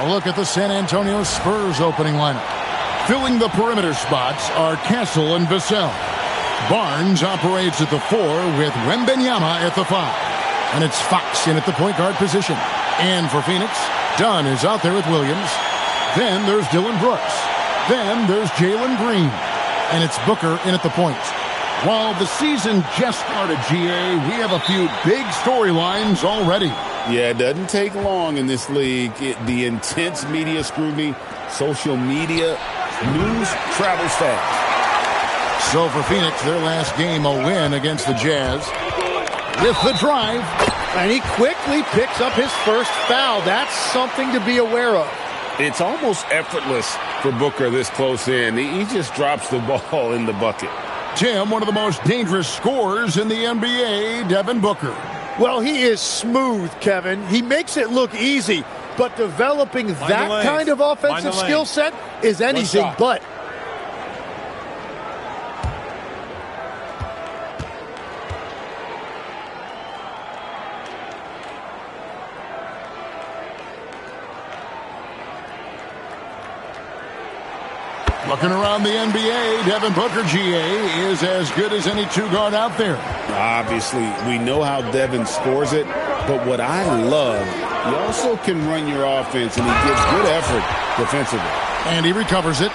A look at the San Antonio Spurs opening lineup. Filling the perimeter spots are Castle and Vassell. Barnes operates at the 4 with Wembanyama at the 5. And it's Fox in at the point guard position. And for Phoenix, Dunn is out there with Williams. Then there's Dylan Brooks. Then there's Jalen Green. And it's Booker in at the point. While the season just started, GA, we have a few big storylines already. Yeah, it doesn't take long in this league. The intense media scrutiny, social media, news travels fast. So for Phoenix, their last game, a win against the Jazz. With the drive. And he quickly picks up his first foul. That's something to be aware of. It's almost effortless for Booker this close in. He just drops the ball in the bucket. Tim, one of the most dangerous scorers in the NBA, Devin Booker. Well, he is smooth, Kevin. He makes it look easy, but developing that kind of offensive skill set is anything but. Looking around the NBA, Devin Booker, GA, is as good as any two-guard out there. Obviously, we know how Devin scores it, but what I love, he also can run your offense, and he gives good effort defensively. And he recovers it.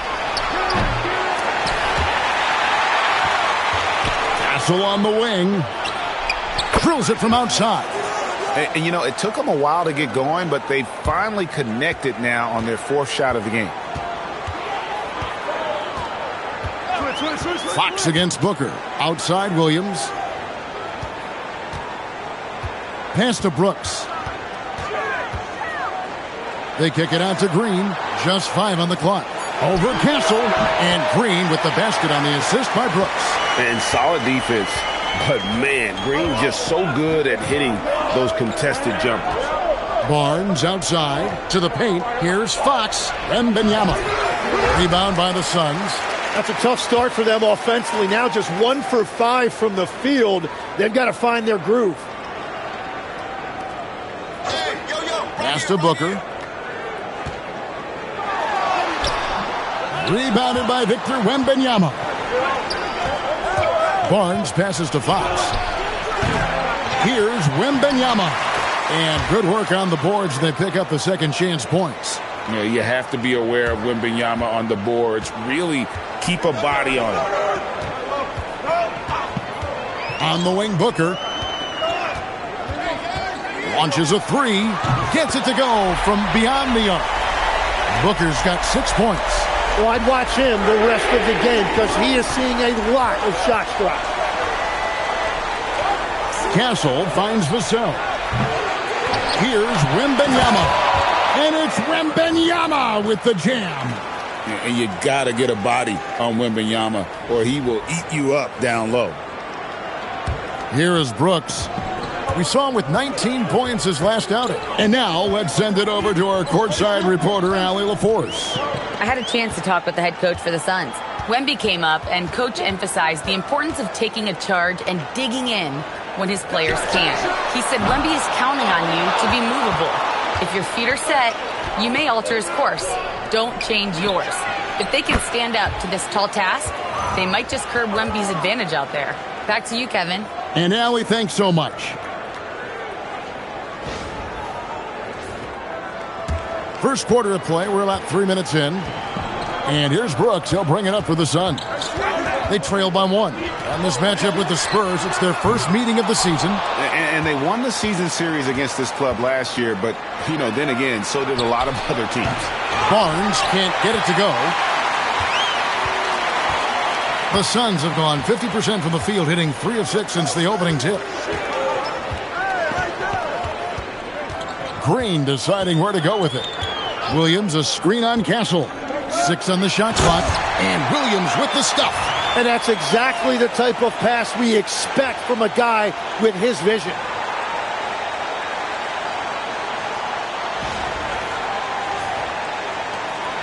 Castle on the wing. Drills it from outside. And, you know, it took them a while to get going, but they finally connected now on their fourth shot of the game. Fox against Booker. Outside Williams. Pass to Brooks. They kick it out to Green. Just 5 on the clock. Over Castle. And Green with the basket on the assist by Brooks. And solid defense. But, man, Green just so good at hitting those contested jumpers. Barnes outside to the paint. Here's Fox. Wembanyama. Rebound by the Suns. That's a tough start for them offensively. Now just 1 for 5 from the field. They've got to find their groove. Pass to Booker. Rebounded by Victor Wembanyama. Barnes passes to Fox. Here's Wembanyama. And good work on the boards. They pick up the second chance points. You know, you have to be aware of Wembanyama on the boards. Really keep a body on him. On the wing, Booker. Launches a 3. Gets it to go from beyond the arc. Booker's got 6 points. Well, I'd watch him the rest of the game because he is seeing a lot of shots drop. Castle finds Vassell. Here's Wembanyama. And it's Wembanyama with the jam. And you got to get a body on Wembanyama or he will eat you up down low. Here is Brooks. We saw him with 19 points his last outing. And now let's send it over to our courtside reporter, Allie LaForce. I had a chance to talk with the head coach for the Suns. Wemby came up and coach emphasized the importance of taking a charge and digging in when his players can. He said Wemby is counting on you to be movable. If your feet are set, you may alter his course. Don't change yours. If they can stand up to this tall task, they might just curb Wemby's advantage out there. Back to you, Kevin. And Allie, thanks so much. First quarter of play, we're about 3 minutes in. And here's Brooks. He'll bring it up for the Suns. They trail by 1. On this matchup with the Spurs, it's their first meeting of the season. And they won the season series against this club last year, but, you know, then again, so did a lot of other teams. Barnes can't get it to go. The Suns have gone 50% from the field, hitting 3 of 6 since the opening tip. Green deciding where to go with it. Williams, a screen on Castle. 6 on the shot clock. And Williams with the stuff. And that's exactly the type of pass we expect from a guy with his vision.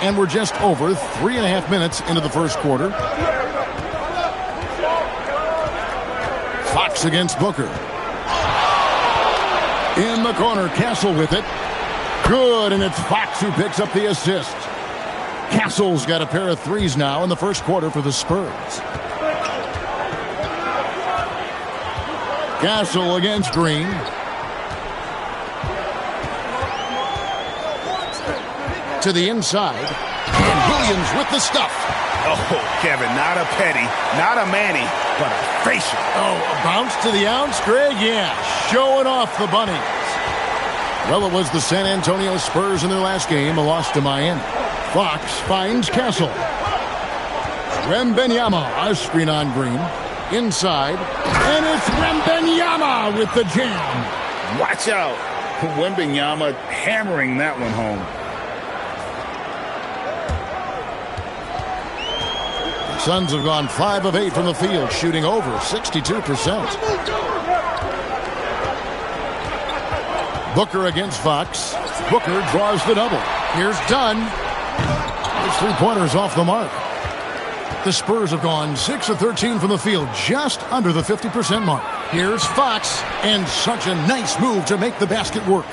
And we're just over 3.5 minutes into the first quarter. Fox against Booker. In the corner, Castle with it. Good, and it's Fox who picks up the assist. Castle's got a pair of threes now in the first quarter for the Spurs. Castle against Green. To the inside. And Williams with the stuff. Oh, Kevin, not a petty, not a Manny, but a facial. Oh, a bounce to the ounce, Greg? Yeah, showing off the bunnies. Well, it was the San Antonio Spurs in their last game, a loss to Miami. Fox finds Castle. Wembanyama, a screen on Green. Inside, and it's Wembanyama with the jam. Watch out. Wembanyama hammering that one home. The Suns have gone 5 of 8 from the field, shooting over 62%. Booker against Fox. Booker draws the double. Here's Dunn. His three-pointers off the mark. The Spurs have gone 6 of 13 from the field, just under the 50% mark. Here's Fox, and such a nice move to make the basket work.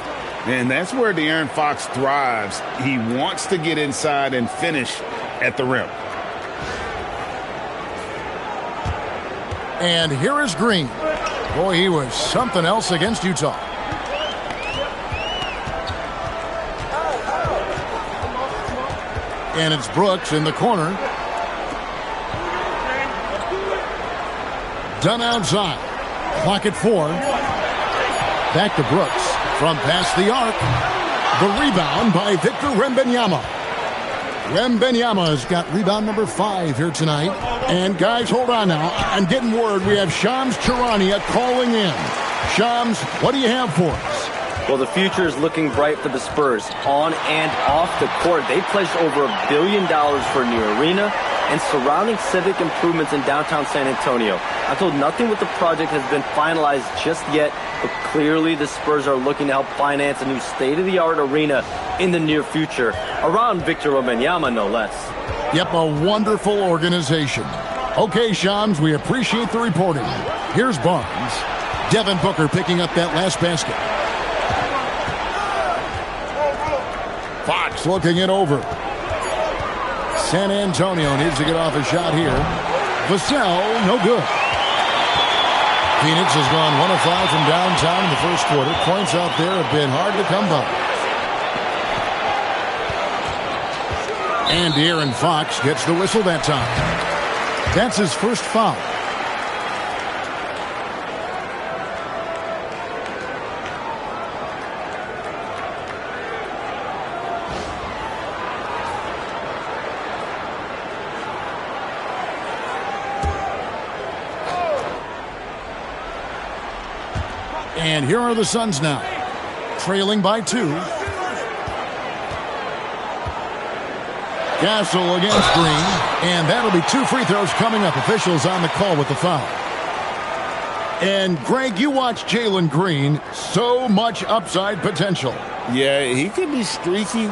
And that's where De'Aaron Fox thrives. He wants to get inside and finish at the rim. And here is Green. Boy, he was something else against Utah. And it's Brooks in the corner. Done outside. Clock at 4. Back to Brooks. From past the arc. The rebound by Victor Wembanyama. Wembanyama's got rebound number 5 here tonight. And guys, hold on now. I'm getting word we have Shams Charania calling in. Shams, what do you have for us? Well, the future is looking bright for the Spurs. On and off the court, they pledged over $1 billion for a new arena and surrounding civic improvements in downtown San Antonio. I'm told nothing with the project has been finalized just yet, but clearly the Spurs are looking to help finance a new state-of-the-art arena in the near future, around Victor Wembanyama, no less. Yep, a wonderful organization. Okay, Shams, we appreciate the reporting. Here's Barnes. Devin Booker picking up that last basket. Fox looking it over. San Antonio needs to get off a shot here. Vassell, no good. Phoenix has gone 1 of 5 from downtown in the first quarter. Points out there have been hard to come by. And De'Aaron Fox gets the whistle that time. That's his first foul. And here are the Suns now, trailing by 2. Castle against Green, and that'll be 2 free throws coming up. Officials on the call with the foul. And Greg, you watch Jalen Green, so much upside potential. Yeah, he can be streaky,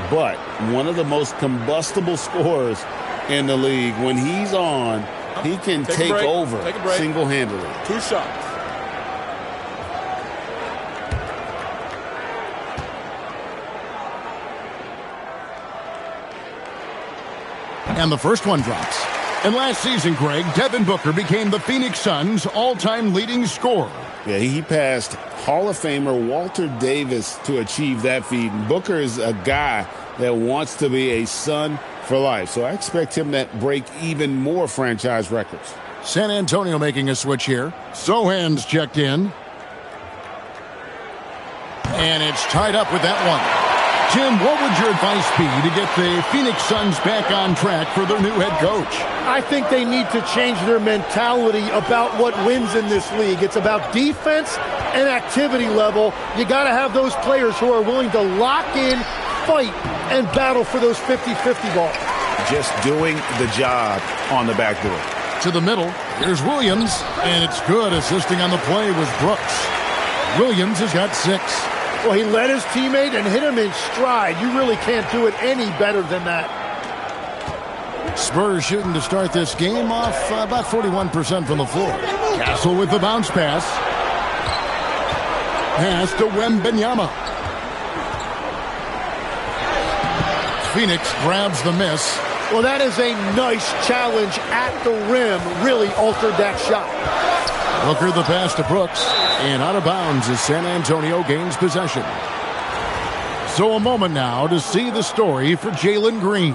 but one of the most combustible scorers in the league. When he's on, he can take over single-handedly. 2 shots. And the first one drops. And last season, Greg, Devin Booker became the Phoenix Suns' all-time leading scorer. Yeah, he passed Hall of Famer Walter Davis to achieve that feat. And Booker is a guy that wants to be a Sun for life. So I expect him to break even more franchise records. San Antonio making a switch here. Sohan's checked in. And it's tied up with that one. Jim, what would your advice be to get the Phoenix Suns back on track for their new head coach? I think they need to change their mentality about what wins in this league. It's about defense and activity level. You got to have those players who are willing to lock in, fight, and battle for those 50-50 balls. Just doing the job on the backboard. To the middle, here's Williams, and it's good. Assisting on the play was Brooks. Williams has got 6. Well, he led his teammate and hit him in stride. You really can't do it any better than that. Spurs shooting to start this game off about 41% from the floor. Castle with the bounce pass. Pass to Wembanyama. Phoenix grabs the miss. Well, that is a nice challenge at the rim. Really altered that shot. Booker the pass to Brooks. And out of bounds as San Antonio gains possession. So a moment now to see the story for Jalen Green.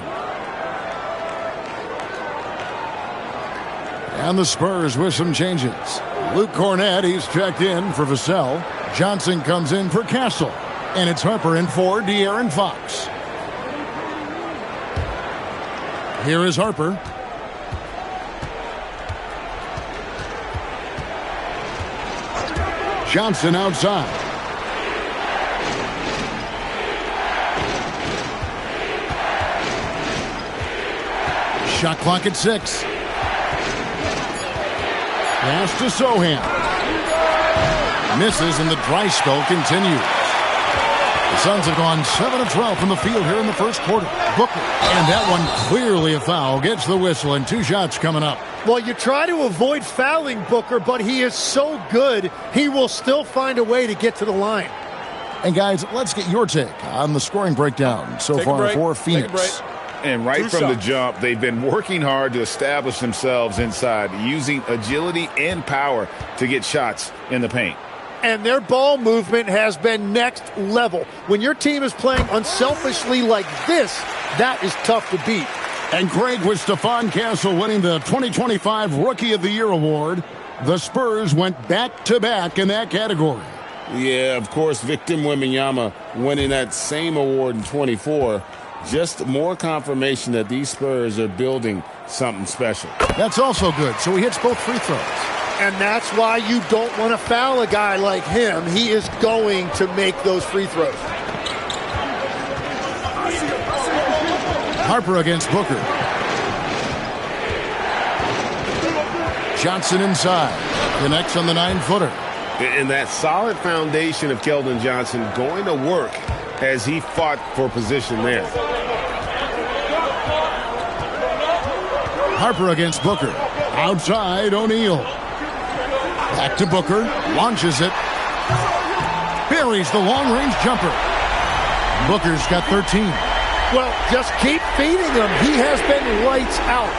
And the Spurs with some changes. Luke Cornett, he's checked in for Vassell. Johnson comes in for Castle. And it's Harper in for De'Aaron Fox. Here is Harper. Johnson outside. Shot clock at 6. Pass to Sohan. Misses and the dry spell continues. The Suns have gone 7 of 12 from the field here in the first quarter. Booker, and that one clearly a foul, gets the whistle, and 2 shots coming up. Well, you try to avoid fouling Booker, but he is so good, he will still find a way to get to the line. And guys, let's get your take on the scoring breakdown so far for Phoenix. And right from the jump, they've been working hard to establish themselves inside, using agility and power to get shots in the paint. And their ball movement has been next level. When your team is playing unselfishly like this, that is tough to beat. And Craig, with Stephon Castle winning the 2025 Rookie of the Year award, the Spurs went back-to-back in that category. Yeah, of course, Victor Wembanyama winning that same award in 24. Just more confirmation that these Spurs are building something special. That's also good. So he hits both free throws. And that's why you don't want to foul a guy like him. He is going to make those free throws. Harper against Booker. Johnson inside. Connects on the 9-footer. And that solid foundation of Keldon Johnson going to work as he fought for position there. Harper against Booker. Outside, O'Neal. Back to Booker. Launches it. Buries the long-range jumper. Booker's got 13. Well, just keep feeding him. He has been lights out.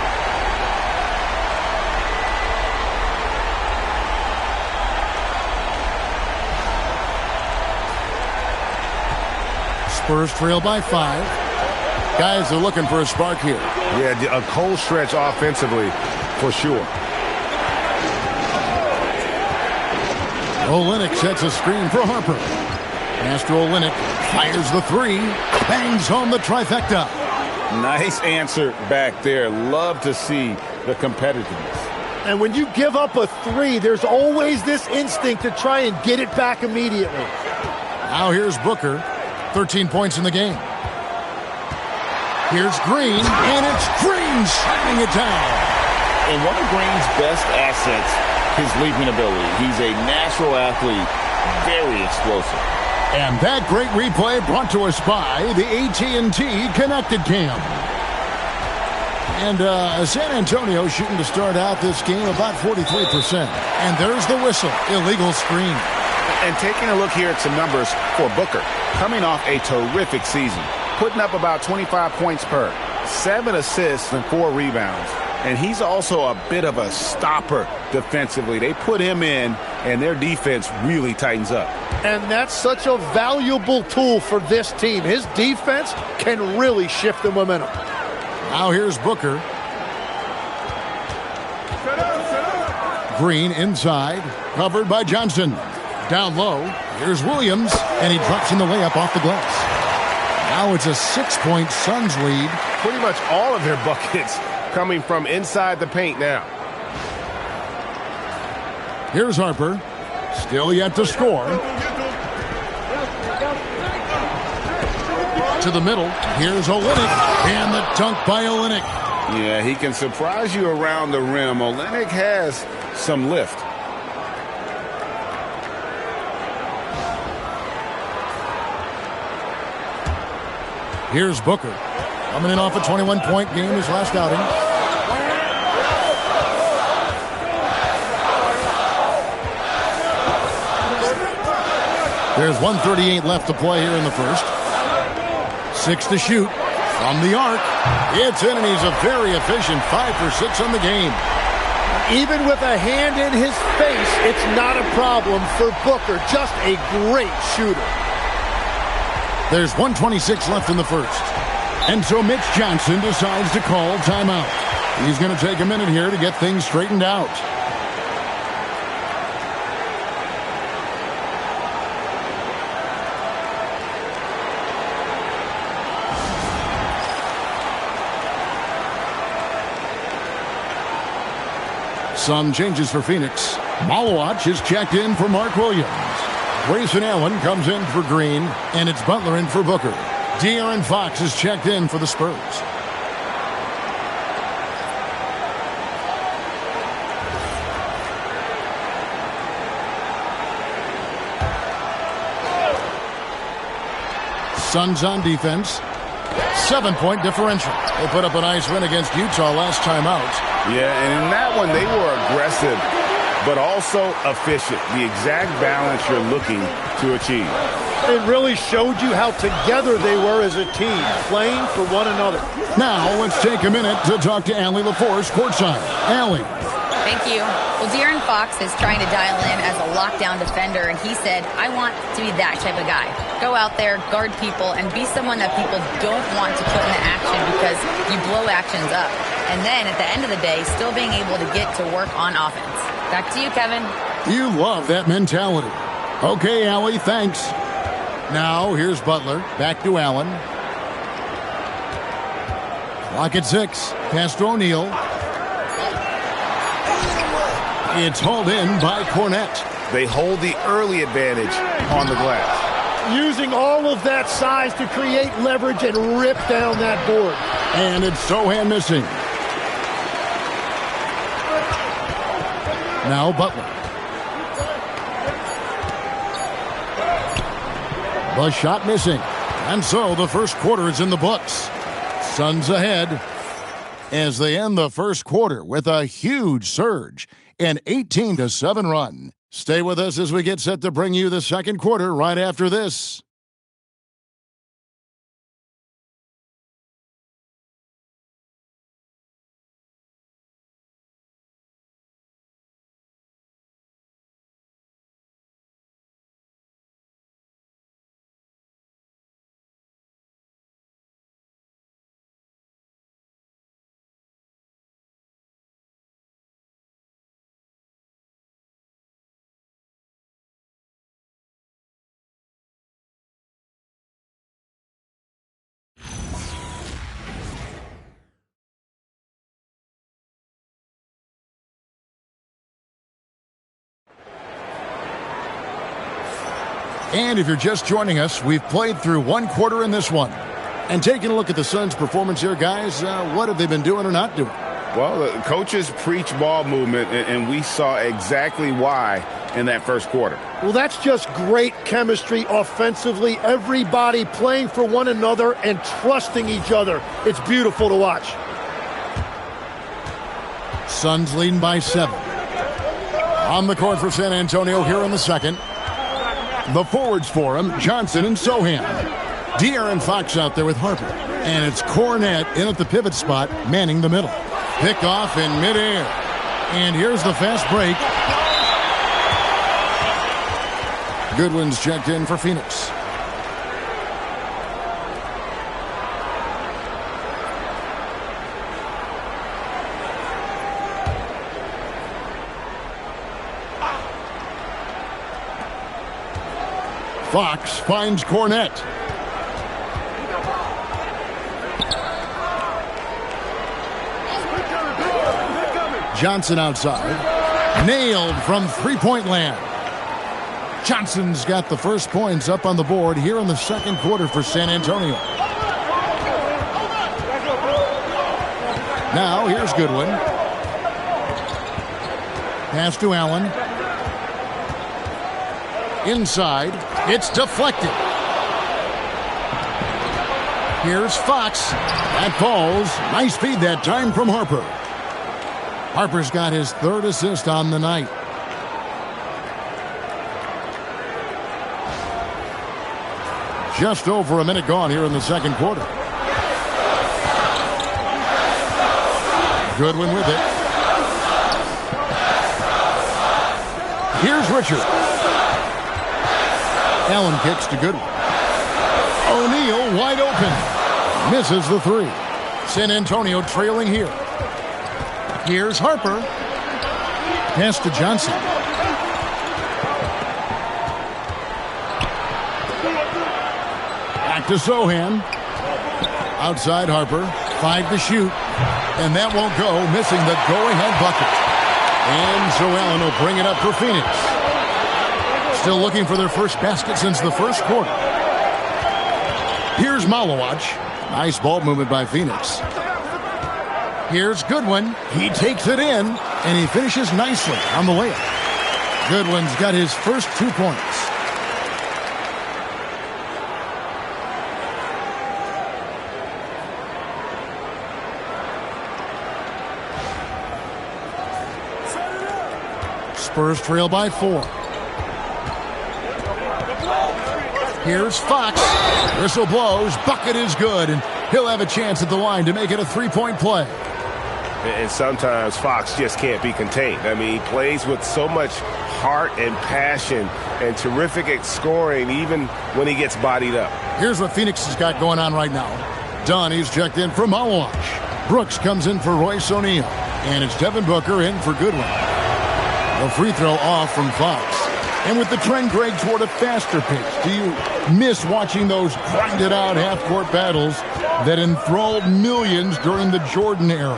Spurs trail by 5. Guys are looking for a spark here. Yeah, a cold stretch offensively for sure. Olynyk sets a screen for Harper. Pass to Olynyk. Fires the 3. Bangs home the trifecta. Nice answer back there. Love to see the competitiveness. And when you give up a 3, there's always this instinct to try and get it back immediately. Now here's Booker. 13 points in the game. Here's Green, and it's Green shutting it down. And one of Green's best assets, his leaping ability. He's a natural athlete, very explosive. And that great replay brought to us by the AT&T Connected Cam. And San Antonio shooting to start out this game about 43%. And there's the whistle, illegal screen. And taking a look here at some numbers for Booker, coming off a terrific season, putting up about 25 points per, 7 assists and 4 rebounds. And he's also a bit of a stopper defensively. They put him in, and their defense really tightens up. And that's such a valuable tool for this team. His defense can really shift the momentum. Now here's Booker. Green inside, covered by Johnson. Down low, here's Williams, and he drops in the layup off the glass. Now it's a 6-point Suns lead. Pretty much all of their buckets coming from inside the paint now. Here's Harper, still yet to score. To the middle, here's Olynyk, and the dunk by Olynyk. Yeah, he can surprise you around the rim. Olynyk has some lift. Here's Booker, coming in off a 21-point game his last outing. There's 1:38 left to play here in the first. 6 to shoot. From the arc, it's in, and he's a very efficient 5 for 6 on the game. Even with a hand in his face, it's not a problem for Booker. Just a great shooter. There's 1:26 left in the first. And so Mitch Johnson decides to call timeout. He's going to take a minute here to get things straightened out. Some changes for Phoenix. Malawach is checked in for Mark Williams. Grayson Allen comes in for Green, and it's Butler in for Booker. De'Aaron Fox is checked in for the Spurs. Suns on defense. 7-point differential. They put up a nice win against Utah last time out. Yeah, and in that one, they were aggressive, but also efficient. The exact balance you're looking to achieve. It really showed you how together they were as a team, playing for one another. Now, let's take a minute to talk to Allie LaForce courtside. Allie. Thank you. Well, De'Aaron Fox is trying to dial in as a lockdown defender, and he said, I want to be that type of guy. Go out there, guard people, and be someone that people don't want to put into action because you blow actions up. And then, at the end of the day, still being able to get to work on offense. Back to you, Kevin. You love that mentality. Okay, Allie, thanks. Now, here's Butler. Back to Allen. Clock at 6. Pass to O'Neal. It's hauled in by Cornette. They hold the early advantage on the glass. Using all of that size to create leverage and rip down that board. And it's Sohan missing. Now Butler. The shot missing. And so the first quarter is in the books. Suns ahead as they end the first quarter with a huge surge. An 18-7 run. Stay with us as we get set to bring you the second quarter right after this. And if you're just joining us, we've played through one quarter in this one. And taking a look at the Suns' performance here, guys, what have they been doing or not doing? Well, the coaches preach ball movement, and we saw exactly why in that first quarter. Well, that's just great chemistry offensively. Everybody playing for one another and trusting each other. It's beautiful to watch. Suns leading by 7. On the court for San Antonio here in the second. The forwards for him, Johnson and Sohan. De'Aaron Fox out there with Harper. And it's Cornette in at the pivot spot, manning the middle. Pick off in midair. And here's the fast break. Goodwin's checked in for Phoenix. Fox finds Cornette. Johnson outside. Nailed from three-point land. Johnson's got the first points up on the board here in the second quarter for San Antonio. Now here's Goodwin. Pass to Allen. Inside. It's deflected. Here's Fox. That falls. Nice feed that time from Harper. Harper's got his third assist on the night. Just over a minute gone here in the second quarter. Goodwin with it. Here's Richard. Allen kicks to Goodwin. O'Neal wide open. Misses the three. San Antonio trailing here. Here's Harper. Pass to Johnson. Back to Sohan. Outside Harper. 5 to shoot. And that won't go, missing the go-ahead bucket. And so Allen will bring it up for Phoenix. Still looking for their first basket since the first quarter. Here's Malawach. Nice ball movement by Phoenix. Here's Goodwin. He takes it in, and he finishes nicely on the layup. Goodwin's got his first 2 points. Spurs trail by 4. Here's Fox. Whistle blows. Bucket is good, and he'll have a chance at the line to make it a 3-point play. And sometimes Fox just can't be contained. I mean, he plays with so much heart and passion and terrific at scoring even when he gets bodied up. Here's what Phoenix has got going on right now. Donnie's checked in for Malawach. Brooks comes in for Royce O'Neal. And it's Devin Booker in for Goodwin. The free throw off from Fox. And with the trend, Greg, toward a faster pace, do you miss watching those grinded-out half-court battles that enthralled millions during the Jordan era?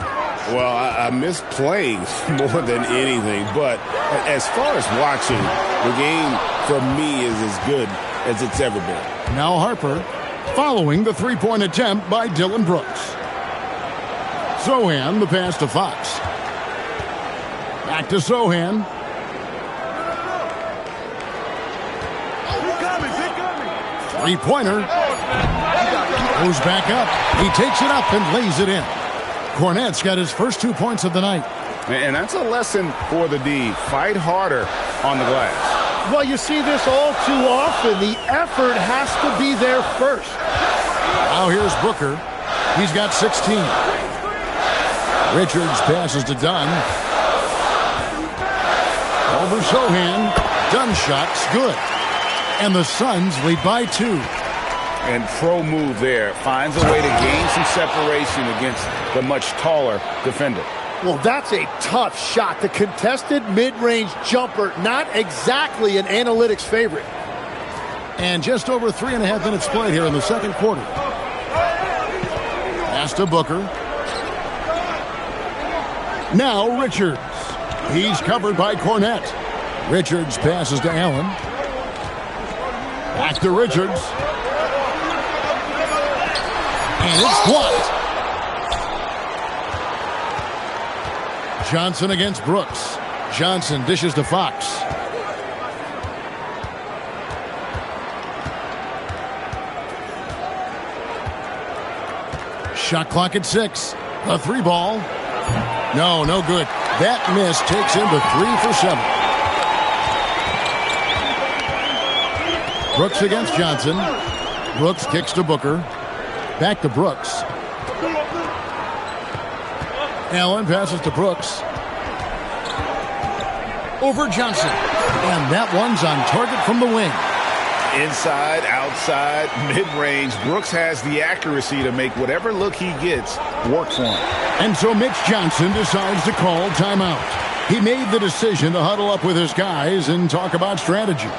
Well, I miss playing more than anything. But as far as watching, the game for me is as good as it's ever been. Now Harper, following the three-point attempt by Dylan Brooks. Sohan, the pass to Fox. Back to Sohan. Three-pointer. Goes back up. He takes it up and lays it in. Cornette's got his first 2 points of the night. And that's a lesson for the D. Fight harder on the glass. Well, you see this all too often. The effort has to be there first. Now here's Booker. He's got 16. Richards passes to Dunn. Over Sohan. Dunn shot's good. And the Suns lead by 2. And pro move there. Finds a way to gain some separation against the much taller defender. Well, that's a tough shot. The contested mid-range jumper, not exactly an analytics favorite. And just over 3.5 minutes played here in the second quarter. Pass to Booker. Now Richards. He's covered by Cornette. Richards passes to Allen. Back to Richards. And it's blocked. Johnson against Brooks. Johnson dishes to Fox. Shot clock at 6. A 3 ball. No good. That miss takes him to 3 for 7. Brooks against Johnson. Brooks kicks to Booker. Back to Brooks. Allen passes to Brooks. Over Johnson. And that one's on target from the wing. Inside, outside, mid-range. Brooks has the accuracy to make whatever look he gets work for him. And so Mitch Johnson decides to call timeout. He made the decision to huddle up with his guys and talk about strategy.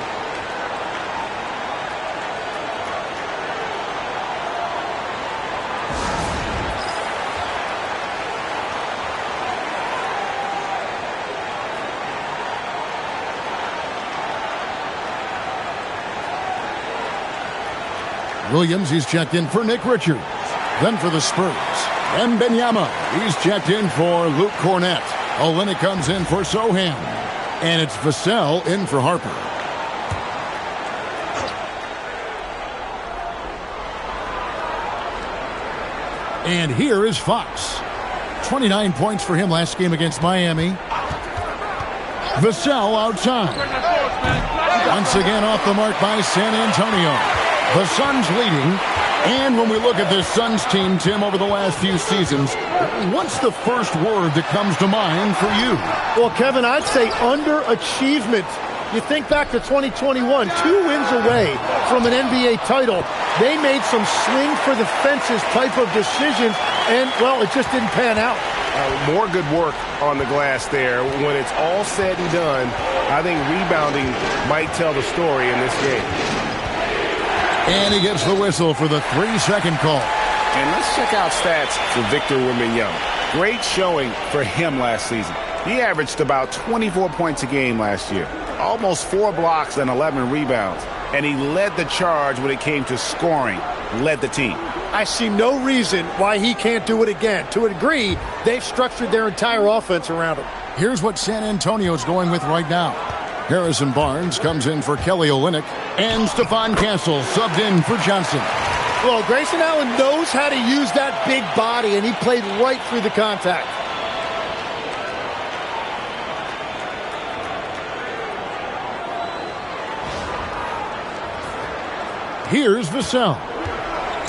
Williams, he's checked in for Nick Richards. Then for the Spurs, Wembanyama, he's checked in for Luke Cornette. Olynyk comes in for Sohan. And it's Vassell in for Harper. And here is Fox. 29 points for him last game against Miami. Vassell outside. Once again off the mark by San Antonio. The Suns leading And when we look at this Suns team, Tim, over the last few seasons, what's the first word that comes to mind for you? Well, Kevin, I'd say underachievement. You think back to 2021, 2 wins away from an NBA title. They made some swing for the fences type of decisions, and, well, it just didn't pan out. More good work on the glass there. When it's all said and done, I think rebounding might tell the story in this game. And he gets the whistle for the 3-second call. And let's check out stats for Victor Wembanyama. Great showing for him last season. He averaged about 24 points a game last year, almost 4 blocks and 11 rebounds. And he led the charge when it came to scoring, led the team. I see no reason why he can't do it again. To a degree, they've structured their entire offense around him. Here's what San Antonio's going with right now. Harrison Barnes comes in for Kelly Olynyk, and Stephon Castle subbed in for Johnson. Well, Grayson Allen knows how to use that big body, and he played right through the contact. Here's Vassell.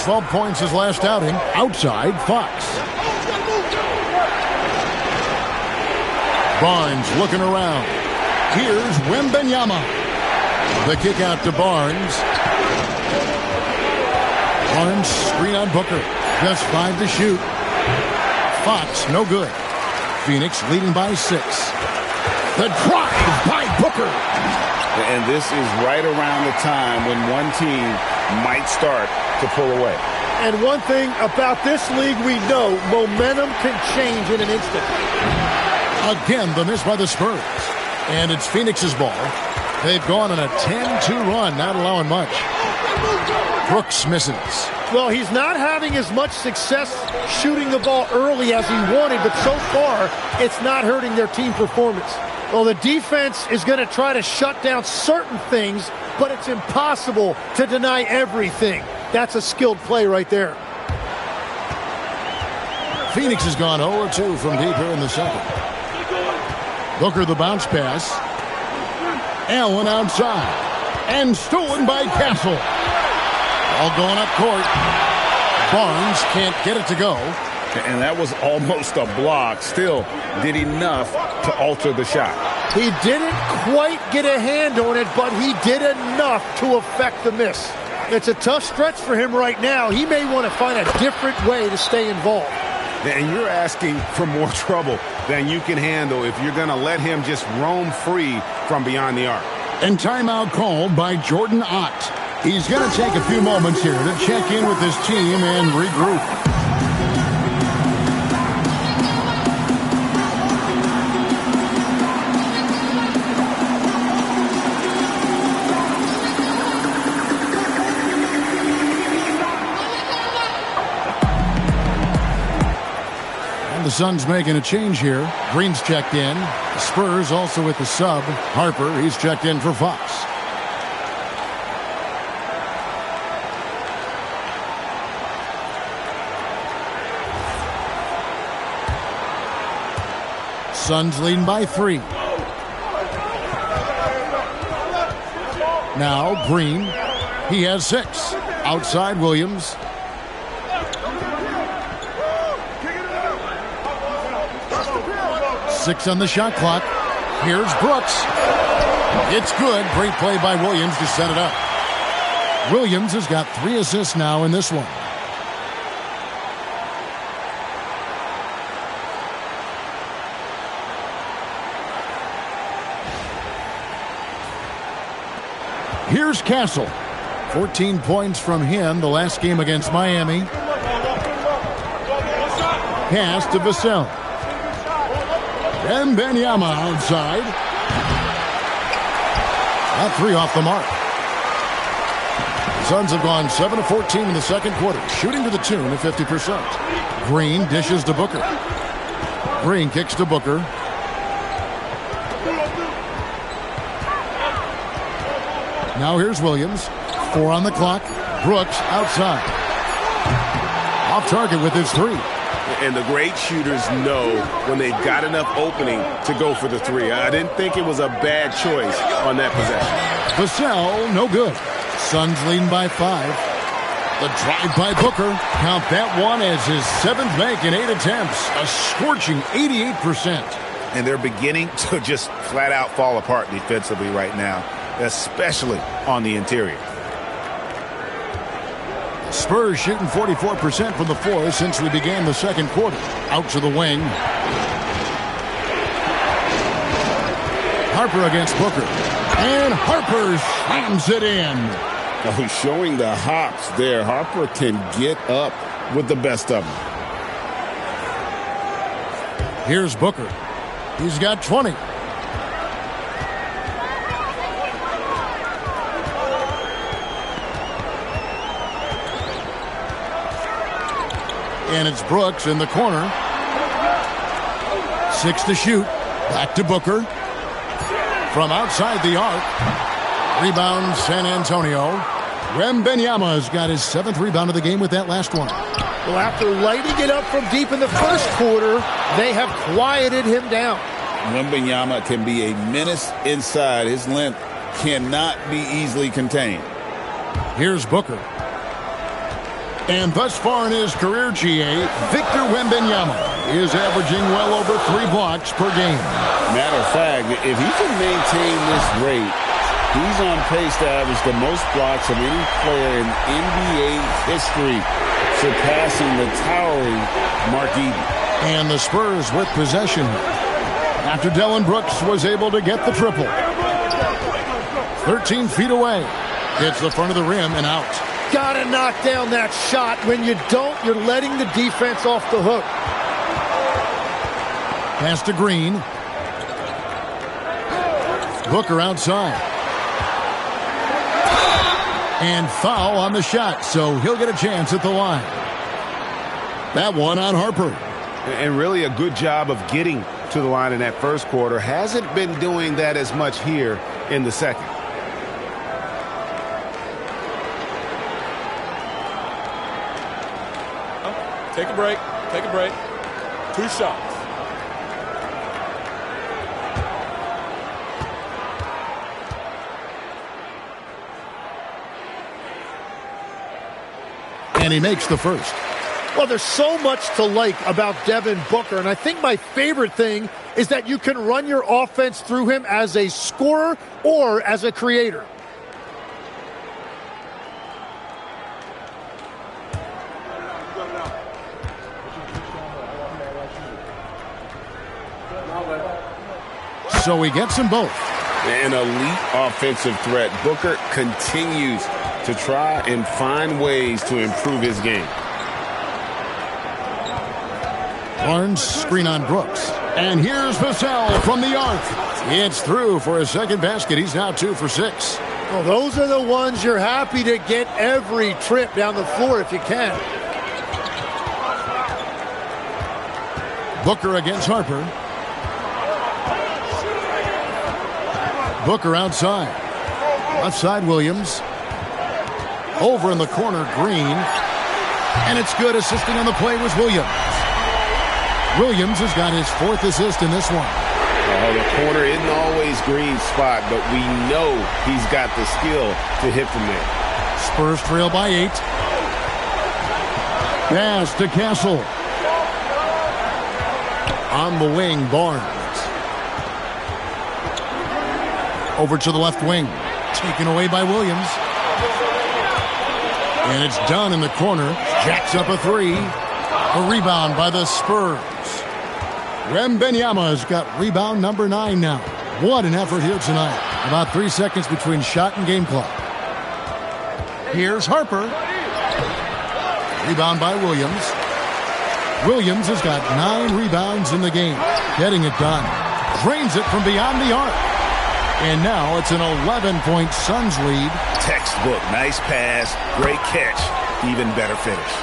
12 points his last outing, outside Fox. Barnes looking around. Here's Wembanyama. The kick out to Barnes. Barnes screen on Booker. Just 5 to shoot. Fox, no good. Phoenix leading by 6. The drive by Booker. And this is right around the time when one team might start to pull away. And one thing about this league we know, momentum can change in an instant. Again, the miss by the Spurs. And it's Phoenix's ball. They've gone on a 10-2 run, not allowing much. Brooks misses. Well, he's not having as much success shooting the ball early as he wanted, but so far, it's not hurting their team performance. Well, the defense is going to try to shut down certain things, but it's impossible to deny everything. That's a skilled play right there. Phoenix has gone 0-2 from deep here in the second. Booker the bounce pass. Allen outside. And stolen by Castle. All going up court. Barnes can't get it to go. And that was almost a block. Still did enough to alter the shot. He didn't quite get a hand on it, but he did enough to affect the miss. It's a tough stretch for him right now. He may want to find a different way to stay involved. And you're asking for more trouble than you can handle if you're going to let him just roam free from beyond the arc. And timeout called by Jordan Ott. He's going to take a few moments here to check in with his team and regroup. The Suns making a change here. Green's checked in. The Spurs also with the sub. Harper, he's checked in for Fox. Suns leading by 3. Now Green. He has 6. Outside Williams. Six on the shot clock. Here's Brooks. It's good. Great play by Williams to set it up. Williams has got 3 assists now in this one. Here's Castle. 14 points from him the last game against Miami. Pass to Vassell. And Wembanyama outside. That 3 off the mark. The Suns have gone 7 of 14 in the second quarter, shooting to the tune of 50%. Green dishes to Booker. Green kicks to Booker. Now here's Williams. 4 on the clock. Brooks outside. Off target with his 3. And the great shooters know when they've got enough opening to go for the 3. I didn't think it was a bad choice on that possession. Vassell, no good. Suns leading by 5. The drive by Booker. Count that one as his 7th make in 8 attempts. A scorching 88%. And they're beginning to just flat out fall apart defensively right now, especially on the interior. Spurs shooting 44% from the floor since we began the second quarter. Out to the wing. Harper against Booker. And Harper slams it in. Oh, showing the hops there. Harper can get up with the best of them. Here's Booker. He's got 20. And it's Brooks in the corner. 6 to shoot. Back to Booker. From outside the arc. Rebound San Antonio. Wembanyama's got his 7th rebound of the game with that last one. Well, after lighting it up from deep in the first quarter, they have quieted him down. Wembanyama can be a menace inside. His length cannot be easily contained. Here's Booker. And thus far in his career, GA, Victor Wembanyama is averaging well over 3 blocks per game. Matter of fact, if he can maintain this rate, he's on pace to average the most blocks of any player in NBA history, surpassing the towering Mark Eaton. And the Spurs with possession after Dillon Brooks was able to get the triple. 13 feet away. Hits the front of the rim and out. Gotta knock down that shot. When you don't, you're letting the defense off the hook. Pass to Green. Booker outside. And foul on the shot, so he'll get a chance at the line. That one on Harper. And really a good job of getting to the line in that first quarter. Hasn't been doing that as much here in the second. Take a break. Take a break. 2 shots. And he makes the first. Well, there's so much to like about Devin Booker, and I think my favorite thing is that you can run your offense through him as a scorer or as a creator. So he gets them both. An elite offensive threat. Booker continues to try and find ways to improve his game. Barnes screen on Brooks. And here's Vassell from the arc. It's through for his second basket. He's now 2 for 6. Well, those are the ones you're happy to get every trip down the floor if you can. Booker against Harper. Booker outside. Left side Williams. Over in the corner Green. And it's good. Assisting on the play was Williams. Williams has got his 4th assist in this one. The corner isn't always Green's spot, but we know he's got the skill to hit from there. Spurs trail by 8. Pass to Castle. On the wing, Barnes. Over to the left wing. Taken away by Williams. And it's done in the corner. Jacks up a 3. A rebound by the Spurs. Wembanyama's got rebound number 9 now. What an effort here tonight. About 3 seconds between shot and game clock. Here's Harper. Rebound by Williams. Williams has got 9 rebounds in the game. Getting it done. Drains it from beyond the arc. And now it's an 11-point Suns lead. Textbook. Nice pass. Great catch. Even better finish.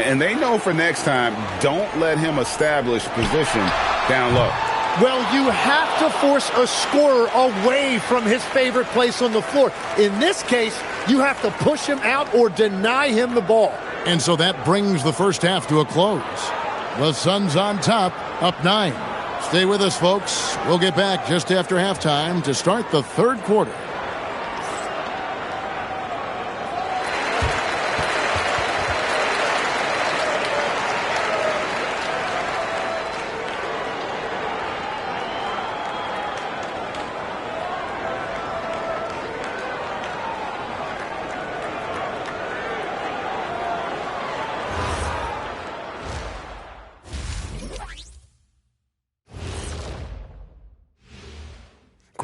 And they know for next time, don't let him establish position down low. Well, you have to force a scorer away from his favorite place on the floor. In this case, you have to push him out or deny him the ball. And so that brings the first half to a close. The Suns on top, up 9. Stay with us, folks. We'll get back just after halftime to start the third quarter.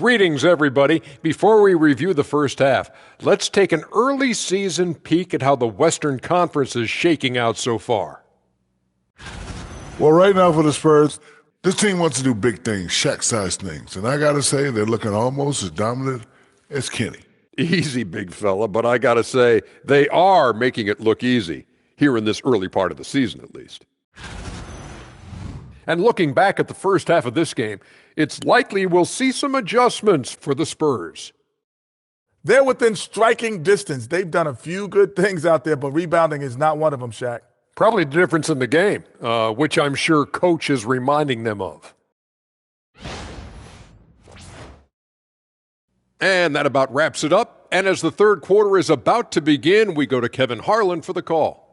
Greetings, everybody. Before we review the first half, let's take an early season peek at how the Western Conference is shaking out so far. Well, right now for the Spurs, this team wants to do big things, Shaq-sized things. And I got to say, they're looking almost as dominant as Kenny. Easy, big fella, but I got to say, they are making it look easy, here in this early part of the season at least. And looking back at the first half of this game, it's likely we'll see some adjustments for the Spurs. They're within striking distance. They've done a few good things out there, but rebounding is not one of them, Shaq. Probably the difference in the game, which I'm sure Coach is reminding them of. And that about wraps it up. And as the third quarter is about to begin, we go to Kevin Harlan for the call.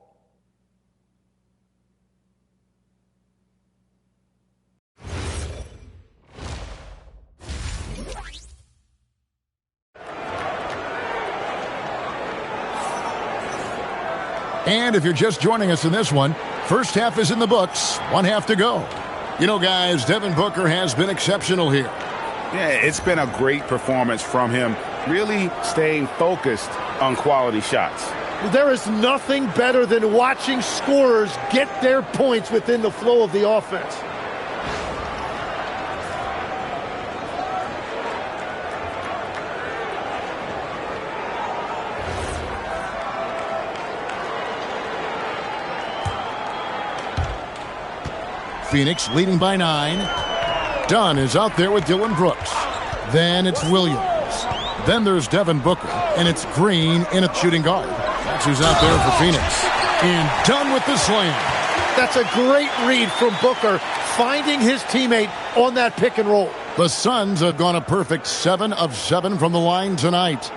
And if you're just joining us in this one, first half is in the books, one half to go. You know, guys, Devin Booker has been exceptional here. Yeah, it's been a great performance from him, really staying focused on quality shots. There is nothing better than watching scorers get their points within the flow of the offense. Phoenix leading by 9. Dunn is out there with Dylan Brooks. Then it's Williams. Then there's Devin Booker, and it's Green in at shooting guard. That's who's out there for Phoenix. And Dunn with the slam. That's a great read from Booker, finding his teammate on that pick and roll. The Suns have gone a perfect 7 of 7 from the line tonight.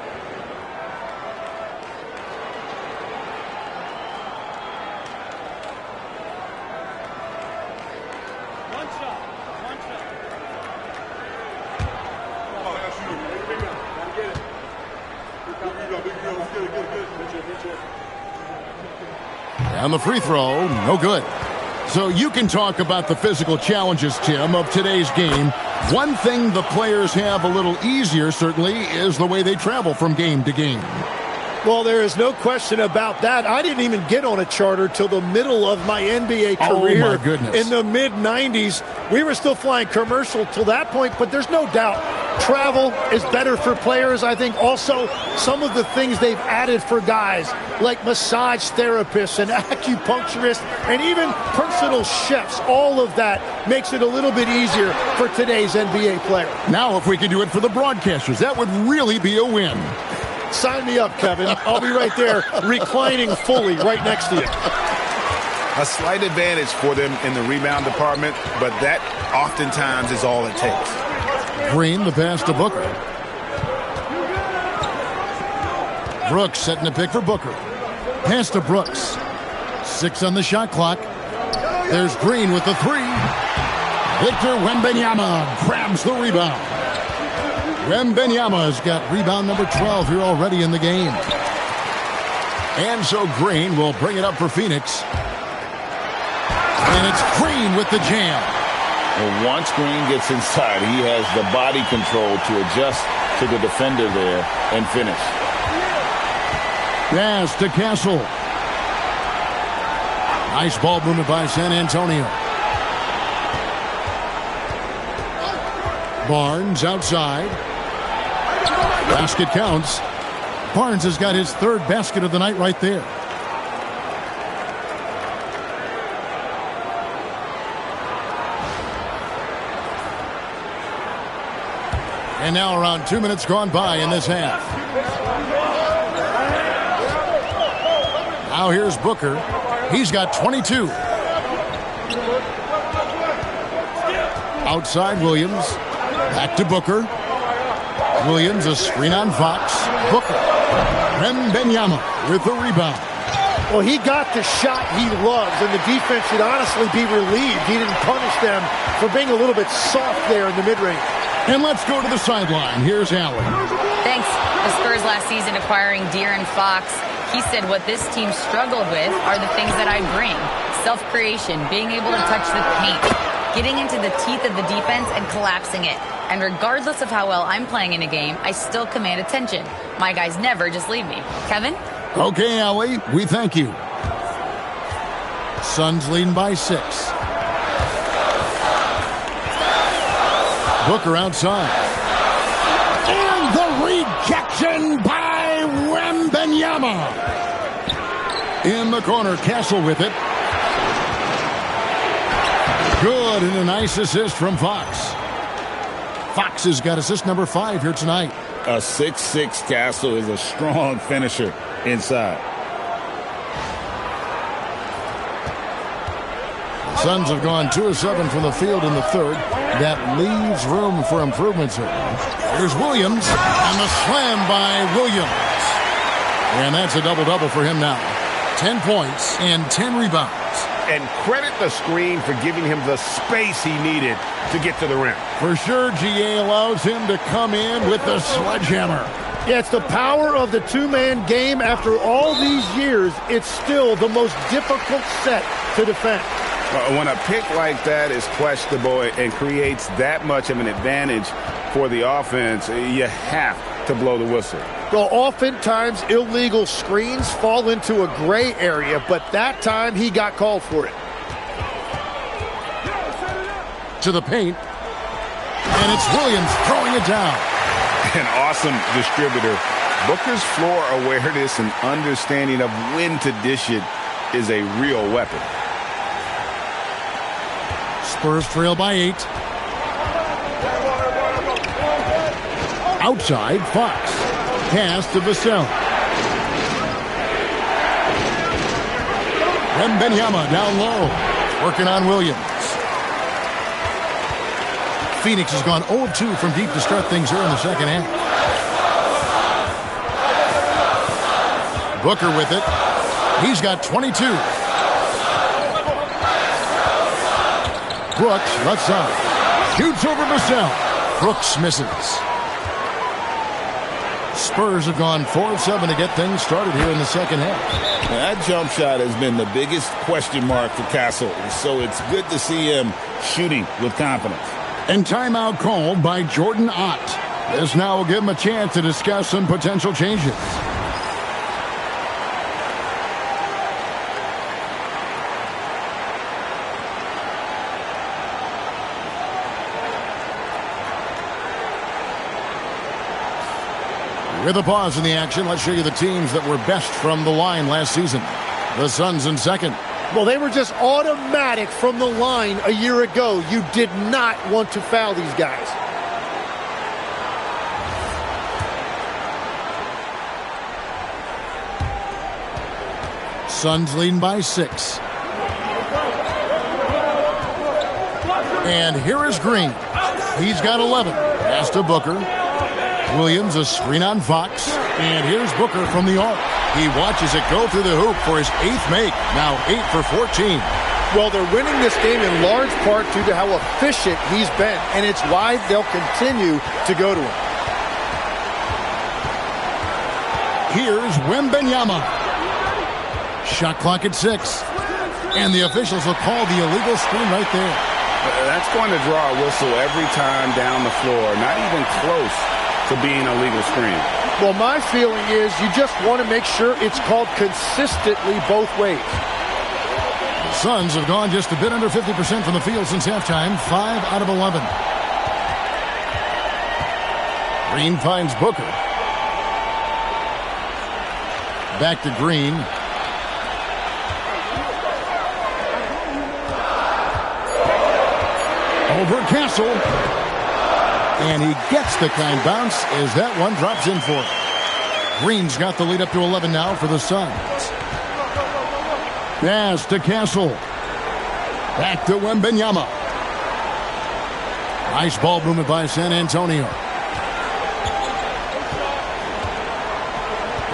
And the free throw, no good. So you can talk about the physical challenges, Tim, of today's game. One thing the players have a little easier, certainly, is the way they travel from game to game. Well, there is no question about that. I didn't even get on a charter till the middle of my NBA career. Oh, my goodness. In the mid-90s. We were still flying commercial till that point, but there's no doubt travel is better for players. I think also some of the things they've added for guys, like massage therapists and acupuncturists and even personal chefs, all of that makes it a little bit easier for today's NBA player. Now, if we could do it for the broadcasters, that would really be a win. Sign me up, Kevin. I'll be right there reclining fully right next to you. A slight advantage for them in the rebound department, but that oftentimes is all it takes. Green, the pass to Booker. Brooks setting the pick for Booker. Pass to Brooks. 6 on the shot clock. There's Green with the 3. Victor Wembanyama grabs the rebound. Wembanyama has got rebound number 12 here already in the game. And so Green will bring it up for Phoenix. And it's Green with the jam. And once Green gets inside, he has the body control to adjust to the defender there and finish. Pass to Castle. Nice ball movement by San Antonio. Barnes outside. Basket counts. Barnes has got his 3rd basket of the night right there. And now around 2 minutes gone by in this half. Now here's Booker. He's got 22. Outside Williams. Back to Booker. Williams, a screen on Fox. Booker. Wembanyama with the rebound. Well, he got the shot he loves, and the defense should honestly be relieved he didn't punish them for being a little bit soft there in the mid-range. And let's go to the sideline. Here's Allen. Thanks. The Spurs last season acquiring De'Aaron Fox. He said what this team struggled with are the things that I bring. Self-creation, being able to touch the paint. getting into the teeth of the defense and collapsing it. And regardless of how well I'm playing in a game, I still command attention. My guys never just leave me. Kevin? Okay, Allie, we thank you. Suns leading by 6. Booker outside. And the rejection by Wembanyama. In the corner, Castle with it. Good, and a nice assist from Fox. Fox has got assist number 5 here tonight. A 6'6" Castle is a strong finisher inside. The Suns have gone 2 of 7 from the field in the third. That leaves room for improvements here. Here's Williams, and the slam by Williams. And that's a double-double for him now. 10 points and 10 rebounds. And credit the screen for giving him the space he needed to get to the rim. For sure, GA allows him to come in with the sledgehammer. Yeah, it's the power of the two-man game. After all these years, it's still the most difficult set to defend. When a pick like that is questionable and creates that much of an advantage for the offense, you have to blow the whistle. Well, oftentimes illegal screens fall into a gray area, but that time he got called for it. To the paint. And it's Williams throwing it down. An awesome distributor. Booker's floor awareness and understanding of when to dish it is a real weapon. Spurs trail by 8. Outside, Fox. Pass to Vassell. Wembanyama down low. Working on Williams. Phoenix has gone 0-2 from deep to start things here in the second half. Booker with it. He's got 22. Brooks left side. Shoots over Vassell. Brooks misses. Spurs have gone 4 of 7 to get things started here in the second half. Now, that jump shot has been the biggest question mark for Castle, so it's good to see him shooting with confidence. And timeout called by Jordan Ott. This now will give him a chance to discuss some potential changes. With a pause in the action, let's show you the teams that were best from the line last season. The Suns in second. Well, they were just automatic from the line a year ago. You did not want to foul these guys. Suns leading by 6. And here is Green. He's got 11. Pass to Booker. Williams, a screen on Fox. And here's Booker from the arc. He watches it go through the hoop for his 8th make. Now 8 for 14. Well, they're winning this game in large part due to how efficient he's been. And it's why they'll continue to go to him. Here's Wembanyama. Shot clock at 6. And the officials will call the illegal screen right there. That's going to draw a whistle every time down the floor. Not even close to being a legal screen. Well, my feeling is you just want to make sure it's called consistently both ways. The Suns have gone just a bit under 50% from the field since halftime. 5 out of 11. Green finds Booker. Back to Green. Over Castle. And he gets the kind bounce as that one drops in for him. Green's got the lead up to 11 now for the Suns. Pass to Castle. Back to Wembanyama. Nice ball movement by San Antonio.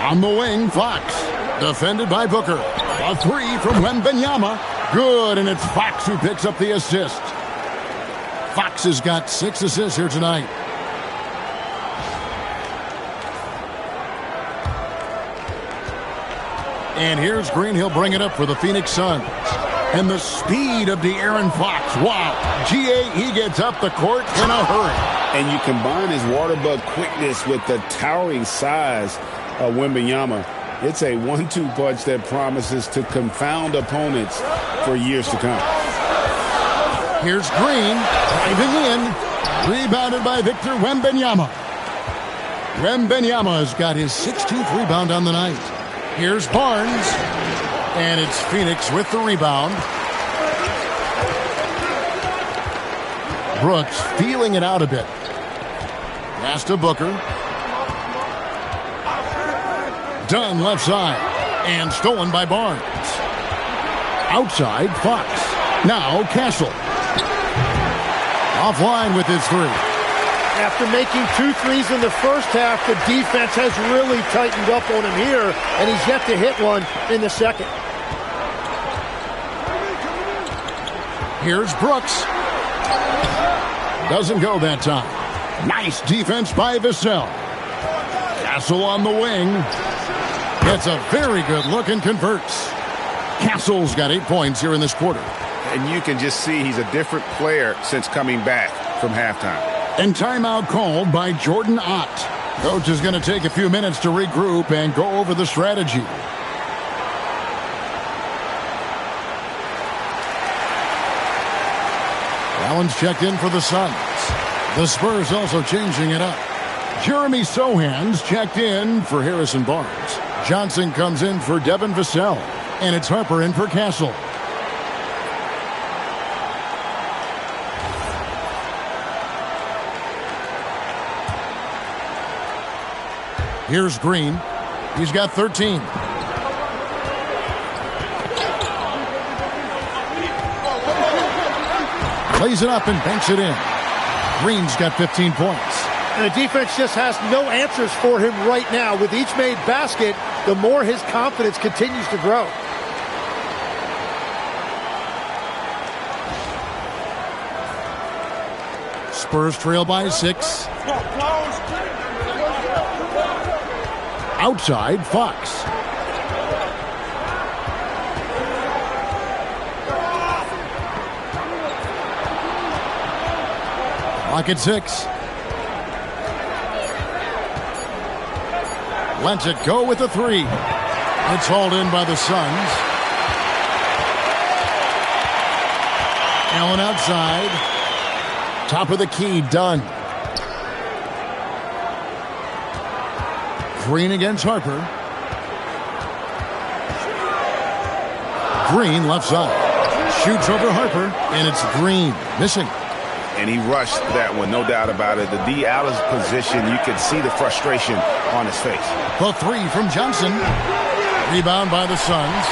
On the wing, Fox. Defended by Booker. A 3 from Wembanyama. Good, and it's Fox who picks up the assist. Fox has got 6 assists here tonight. And here's Green. He'll bring it up for the Phoenix Suns. And the speed of De'Aaron Fox. Wow. He gets up the court in a hurry. And you combine his waterbug quickness with the towering size of Wembanyama. It's a 1-2 punch that promises to confound opponents for years to come. Here's Green, driving in, rebounded by Victor Wembanyama. Wembanyama has got his 16th rebound on the night. Here's Barnes, and it's Phoenix with the rebound. Brooks feeling it out a bit. Pass to Booker. Dunn left side, and stolen by Barnes. Outside, Fox. Now Castle. Offline with his three. After making 2 threes in the first half, the defense has really tightened up on him here, and he's yet to hit one in the second. Here's Brooks. Doesn't go that time. Nice defense by Vassell. Castle on the wing. Gets a very good look and converts. Castle's got 8 points here in this quarter. And you can just see he's a different player since coming back from halftime. And timeout called by Jordan Ott. Coach is going to take a few minutes to regroup and go over the strategy. Allen's checked in for the Suns. The Spurs also changing it up. Jeremy Sohan's checked in for Harrison Barnes. Johnson comes in for Devin Vassell. And it's Harper in for Castle. Here's Green. He's got 13. Plays it up and banks it in. Green's got 15 points. And the defense just has no answers for him right now. With each made basket, the more his confidence continues to grow. Spurs trail by 6. Outside, Fox. Clock at 6. Lets it go with a 3. It's hauled in by the Suns. Allen outside. Top of the key, Dunn. Green against Harper. Green left side. Shoots over Harper, and it's Green. Missing. And he rushed that one, no doubt about it. The D out of position, you could see the frustration on his face. The 3 from Johnson. Rebound by the Suns.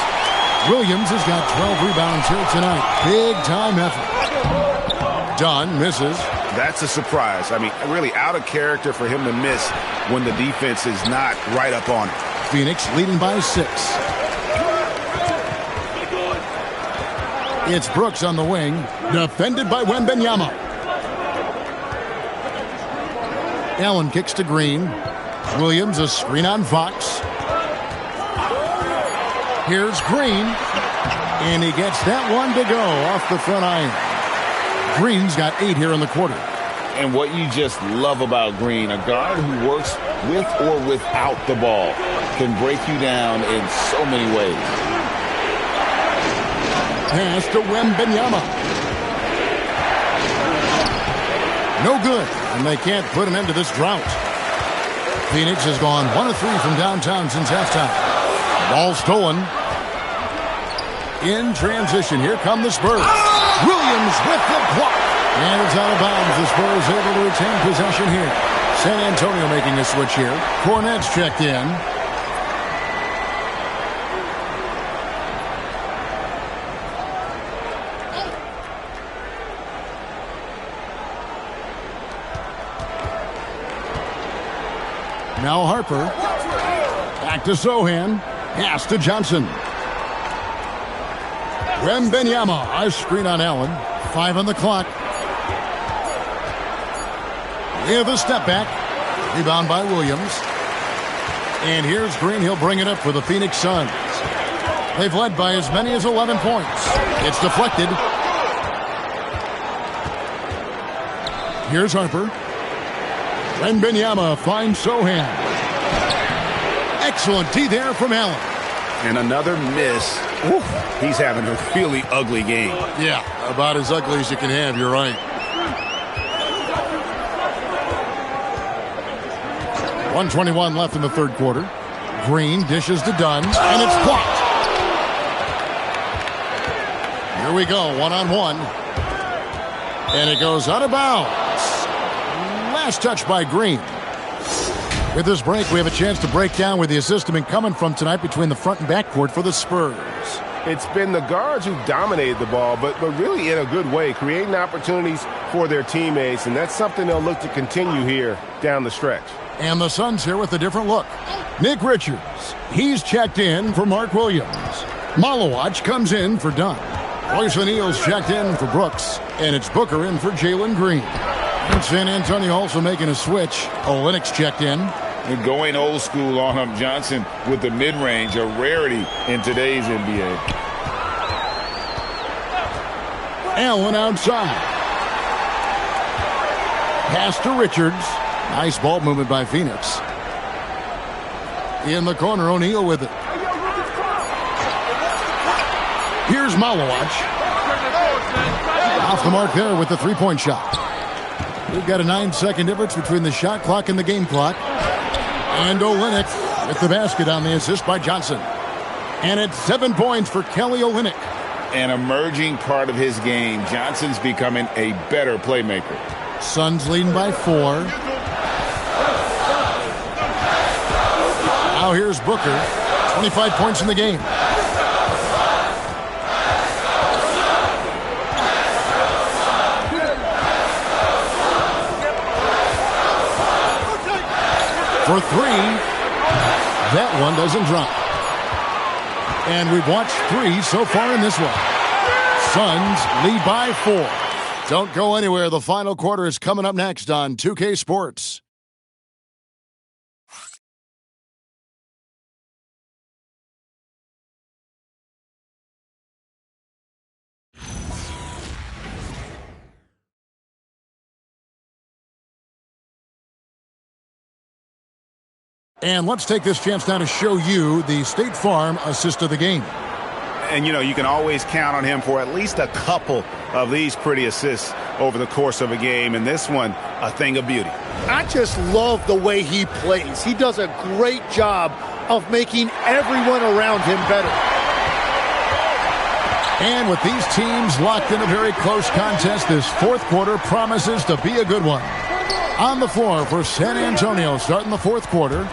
Williams has got 12 rebounds here tonight. Big time effort. Dunn misses. That's a surprise. I mean, really out of character for him to miss when the defense is not right up on it. Phoenix leading by 6. It's Brooks on the wing, defended by Wembanyama. Allen kicks to Green. Williams a screen on Fox. Here's Green, and he gets that one to go off the front iron. Green's got 8 here in the quarter. And what you just love about Green, a guard who works with or without the ball, can break you down in so many ways. Pass to Wembanyama. No good, and they can't put an end to this drought. Phoenix has gone 1 of 3 from downtown since halftime. Ball stolen. In transition, here come the Spurs. Williams with the block. And it's out of bounds. The Spurs able to retain possession here. San Antonio making a switch here. Cornette's checked in. Now Harper. Back to Sohan. Pass to Johnson. Wembanyama, a screen on Allen. 5 on the clock. We have a step back. Rebound by Williams. And here's Green. He'll bring it up for the Phoenix Suns. They've led by as many as 11 points. It's deflected. Here's Harper. Wembanyama finds Sohan. Excellent D there from Allen. And another miss. Oof, he's having a really ugly game. Yeah, about as ugly as you can have, you're right. 1:21 left in the third quarter. Green dishes to Dunn, and it's blocked. Here we go, one-on-one. And it goes out of bounds. Last touch by Green. With this break, we have a chance to break down where the assist has been coming from tonight between the front and back court for the Spurs. It's been the guards who dominated the ball, but really in a good way, creating opportunities for their teammates, and that's something they'll look to continue here down the stretch. And the Suns here with a different look. Nick Richards, he's checked in for Mark Williams. Malawach comes in for Dunn. Royce O'Neal's checked in for Brooks, and it's Booker in for Jalen Green. And San Antonio also making a switch. Olynyk's checked in. And going old school on him, Johnson with the mid-range, a rarity in today's NBA. Allen outside. Pass to Richards. Nice ball movement by Phoenix. In the corner, O'Neal with it. Here's Malawach. Off the mark there with the three-point shot. We've got a 9-second difference between the shot clock and the game clock. And Olynyk with the basket on the assist by Johnson. And it's 7 points for Kelly Olynyk. An emerging part of his game. Johnson's becoming a better playmaker. Suns leading by 4. Now here's Booker. 25 points in the game. For 3. That one doesn't drop. And we've watched 3 so far in this one. Suns lead by 4. Don't go anywhere. The final quarter is coming up next on 2K Sports. And let's take this chance now to show you the State Farm assist of the game. And, you know, you can always count on him for at least a couple of these pretty assists over the course of a game. And this one, a thing of beauty. I just love the way he plays. He does a great job of making everyone around him better. And with these teams locked in a very close contest, this fourth quarter promises to be a good one. On the floor for San Antonio, starting the fourth quarter.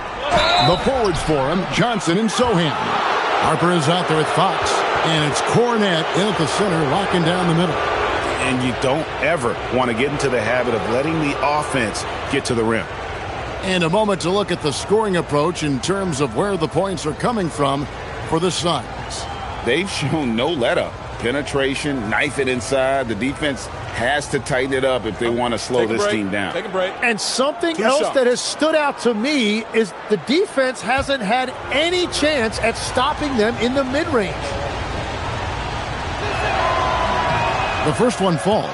The forwards for him, Johnson and Sohan. Harper is out there with Fox. And it's Cornette in at the center, locking down the middle. And you don't ever want to get into the habit of letting the offense get to the rim. And a moment to look at the scoring approach in terms of where the points are coming from for the Suns. They've shown no let-up. Penetration, knife it inside. The defense has to tighten it up if they want to slow this team down. Take a break. And something else that has stood out to me is the defense hasn't had any chance at stopping them in the mid-range. The first one falls.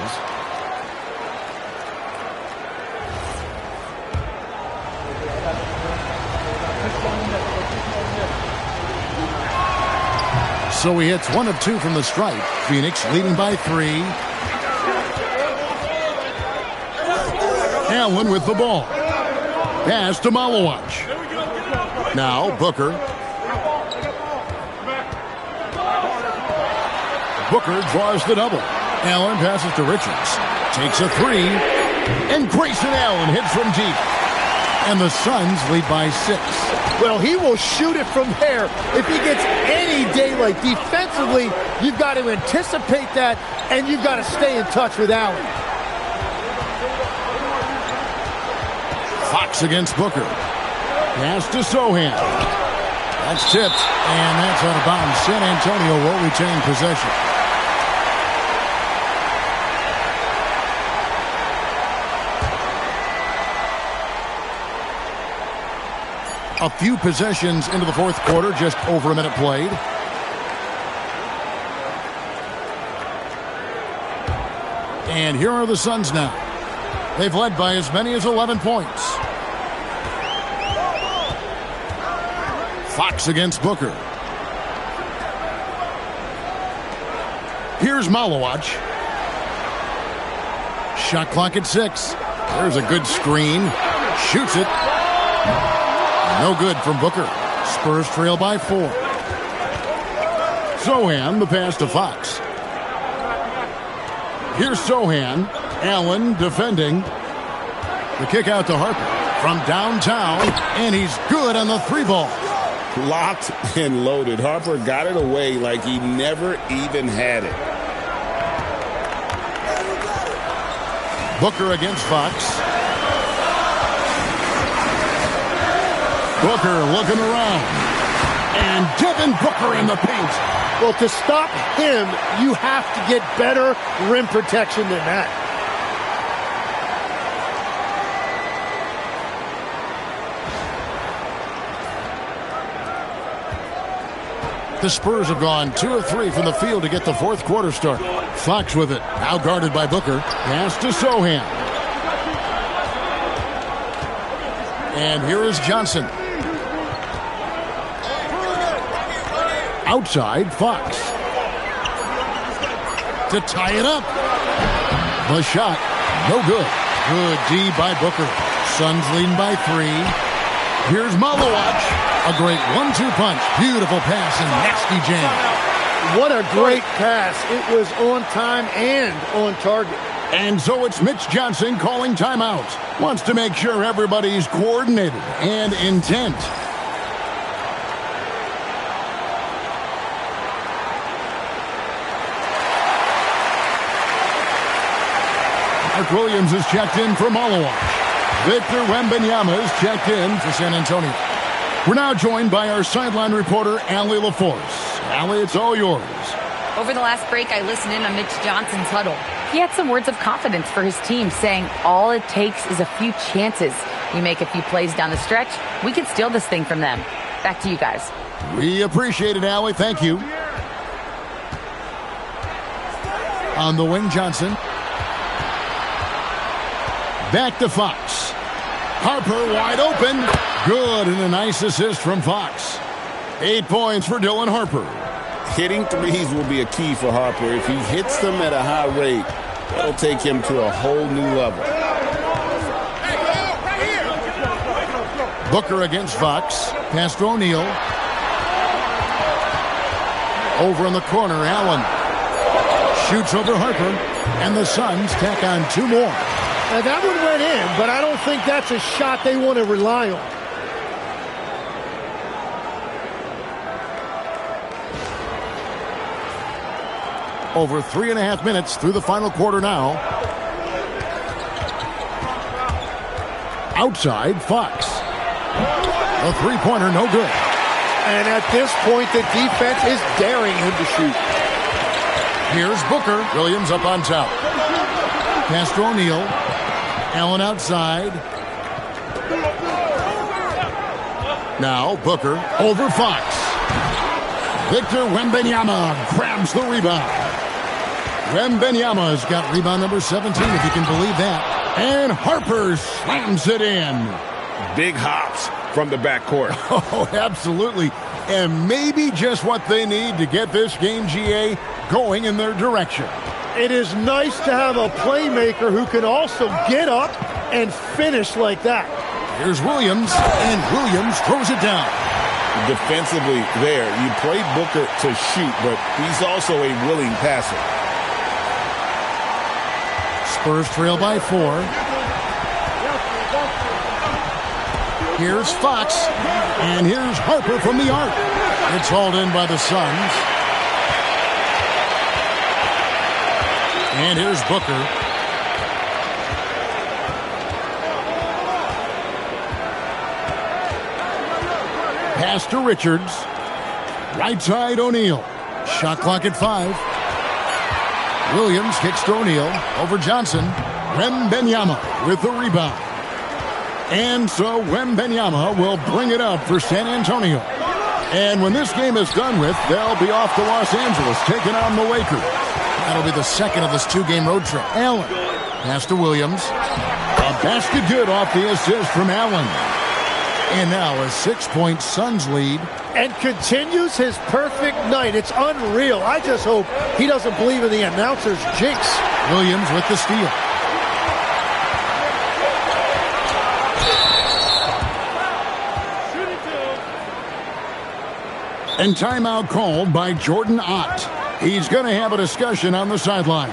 So he hits 1 of 2 from the stripe. Phoenix leading by 3. Allen with the ball. Pass to Malawach. Now Booker. Booker draws the double. Allen passes to Richards. Takes a 3. And Grayson Allen hits from deep. And the Suns lead by 6. Well, he will shoot it from there if he gets any daylight. Defensively, you've got to anticipate that, and you've got to stay in touch with Allen. Fox against Booker. Pass to Sohan. That's tipped, and that's out of bounds. San Antonio will retain possession. A few possessions into the fourth quarter, just over a minute played. And here are the Suns now. They've led by as many as 11 points. Fox against Booker. Here's Malawach. Shot clock at 6. There's a good screen. Shoots it. No good from Booker. Spurs trail by 4. Sohan, the pass to Fox. Here's Sohan. Allen defending. The kick out to Harper from downtown, and he's good on the 3 ball. Locked and loaded. Harper got it away like he never even had it. Booker against Fox. Booker looking around. And Devin Booker in the paint. Well, to stop him, you have to get better rim protection than that. The Spurs have gone 2 of 3 from the field to get the fourth quarter started. Fox with it. Now guarded by Booker. Pass to Sohan. And here is Johnson. Outside, Fox. To tie it up. The shot. No good. Good D by Booker. Suns leading by 3. Here's Malawach. A great 1-2 punch. Beautiful pass and nasty jam. What a great pass. It was on time and on target. And so it's Mitch Johnson calling timeout. Wants to make sure everybody's coordinated and intent. Mark Williams is checked in for Malawach. Victor Wembanyama is checked in for San Antonio. We're now joined by our sideline reporter, Allie LaForce. Allie, it's all yours. Over the last break, I listened in on Mitch Johnson's huddle. He had some words of confidence for his team, saying all it takes is a few chances. We make a few plays down the stretch, we can steal this thing from them. Back to you guys. We appreciate it, Allie. Thank you. On the wing, Johnson. Back to Fox. Harper wide open. Good, and a nice assist from Fox. 8 points for Dylan Harper. Hitting threes will be a key for Harper. If he hits them at a high rate, that'll take him to a whole new level. Booker against Fox. Pass to O'Neal. Over in the corner, Allen. Shoots over Harper, and the Suns tack on 2 more. Now that one went in, but I don't think that's a shot they want to rely on. Over 3.5 minutes through the final quarter now. Outside, Fox. A 3-pointer, no good. And at this point, the defense is daring him to shoot. Here's Booker. Williams up on top. Pass to O'Neal. Allen outside. Now Booker over Fox. Victor Wembanyama grabs the rebound. Wembanyama's got rebound number 17, if you can believe that. And Harper slams it in. Big hops from the backcourt. Oh, absolutely. And maybe just what they need to get this game, GA, going in their direction. It is nice to have a playmaker who can also get up and finish like that. Here's Williams, and Williams throws it down. Defensively there, you play Booker to shoot, but he's also a willing passer. Spurs trail by 4. Here's Fox, and here's Harper from the arc. It's hauled in by the Suns. And here's Booker. Pass to Richards. Right side, O'Neal. Shot clock at 5. Williams kicks to O'Neal. Over Johnson. Wembanyama with the rebound. And so Wembanyama will bring it up for San Antonio. And when this game is done with, they'll be off to Los Angeles, taking on the Lakers. That'll be the second of this 2-game road trip. Allen. Pass to Williams. A basket good off the assist from Allen. And now a 6-point Suns lead. And continues his perfect night. It's unreal. I just hope he doesn't believe in the announcer's jinx. Williams with the steal. And timeout called by Jordan Ott. He's going to have a discussion on the sideline.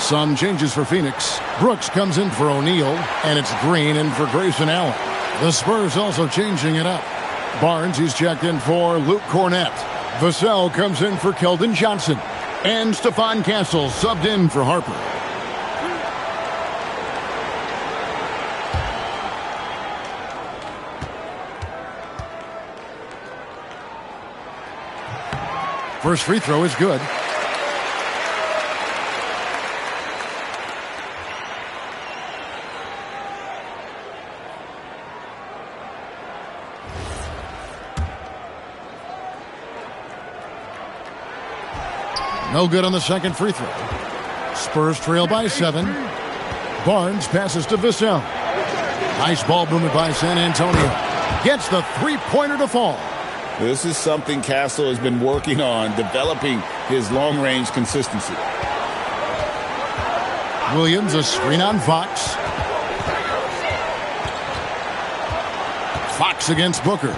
Some changes for Phoenix. Brooks comes in for O'Neal, and it's Green in for Grayson Allen. The Spurs also changing it up. Barnes, he's checked in for Luke Cornett. Vassell comes in for Keldon Johnson. And Stephon Castle subbed in for Harper. First free throw is good. No good on the second free throw. Spurs trail by 7. Barnes passes to Vassell. Nice ball movement by San Antonio. Gets the three-pointer to fall. This is something Castle has been working on, developing his long-range consistency. Williams, a screen on Fox. Fox against Booker.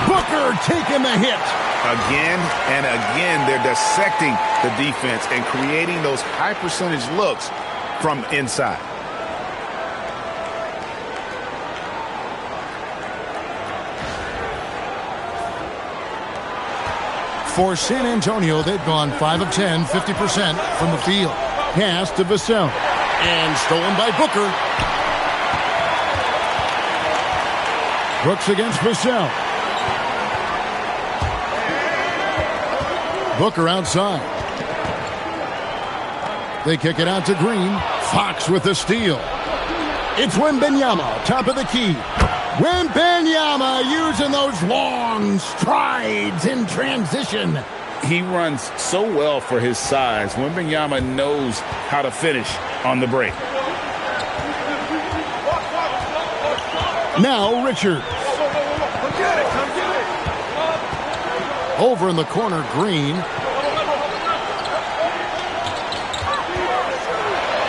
Booker taking the hit. Again and again, they're dissecting the defense and creating those high-percentage looks from inside. For San Antonio, they've gone 5 of 10, 50% from the field. Pass to Vassell. And stolen by Booker. Brooks against Vassell. Booker outside. They kick it out to Green. Fox with the steal. It's Wembanyama, top of the key. Wembanyama using those long strides in transition. He runs so well for his size. Wembanyama knows how to finish on the break. Now Richards. Over in the corner, Green.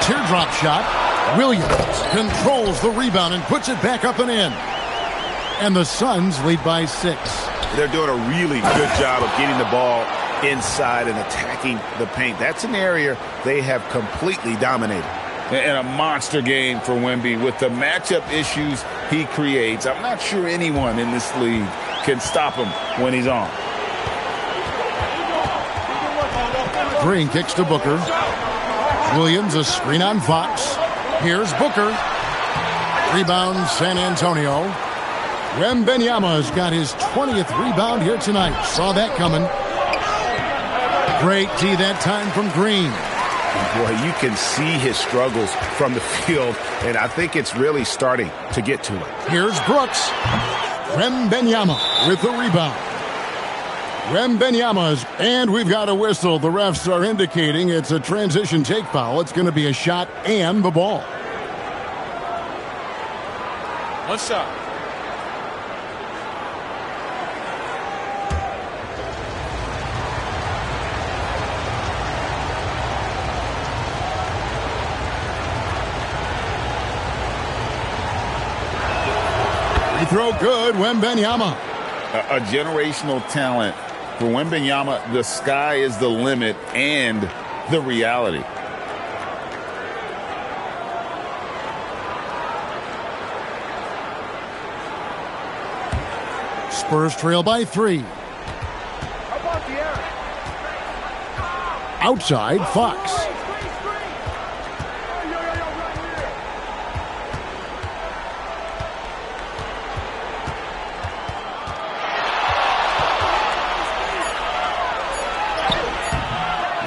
Teardrop shot. Williams controls the rebound and puts it back up and in. And the Suns lead by 6. They're doing a really good job of getting the ball inside and attacking the paint. That's an area they have completely dominated. And a monster game for Wemby with the matchup issues he creates. I'm not sure anyone in this league can stop him when he's on. Green kicks to Booker. Williams, a screen on Fox. Here's Booker. Rebound, San Antonio. Wembanyama's got his 20th rebound here tonight. Saw that coming. Great D that time from Green. Boy, you can see his struggles from the field, and I think it's really starting to get to him. Here's Brooks. Wembanyama with the rebound. Wembanyama's, and we've got a whistle. The refs are indicating it's a transition take foul. It's going to be a shot and the ball. One shot. Free throw good, Wembanyama. A generational talent. For Wembanyama, the sky is the limit and the reality. Spurs trail by 3. Outside, Fox.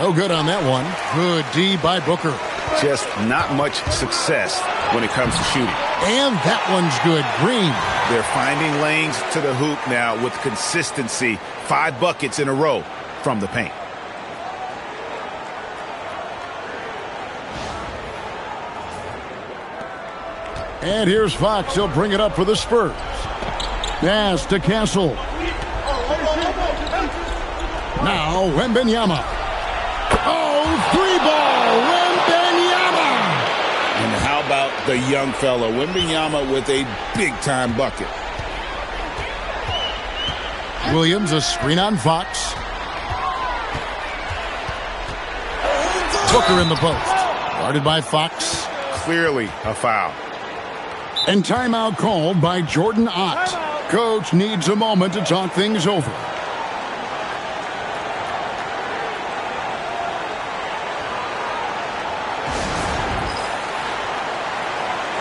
No good on that one. Good D by Booker. Just not much success when it comes to shooting. And that one's good. Green. They're finding lanes to the hoop now with consistency. 5 buckets in a row from the paint. And here's Fox. He'll bring it up for the Spurs. Pass to Castle. Now Wembanyama. Oh, 3-ball. Wembanyama. And how about the young fella? Wembanyama with a big-time bucket. Williams, a screen on Fox. Booker in the post. Guarded by Fox. Clearly a foul. And timeout called by Jordan Ott. Coach needs a moment to talk things over.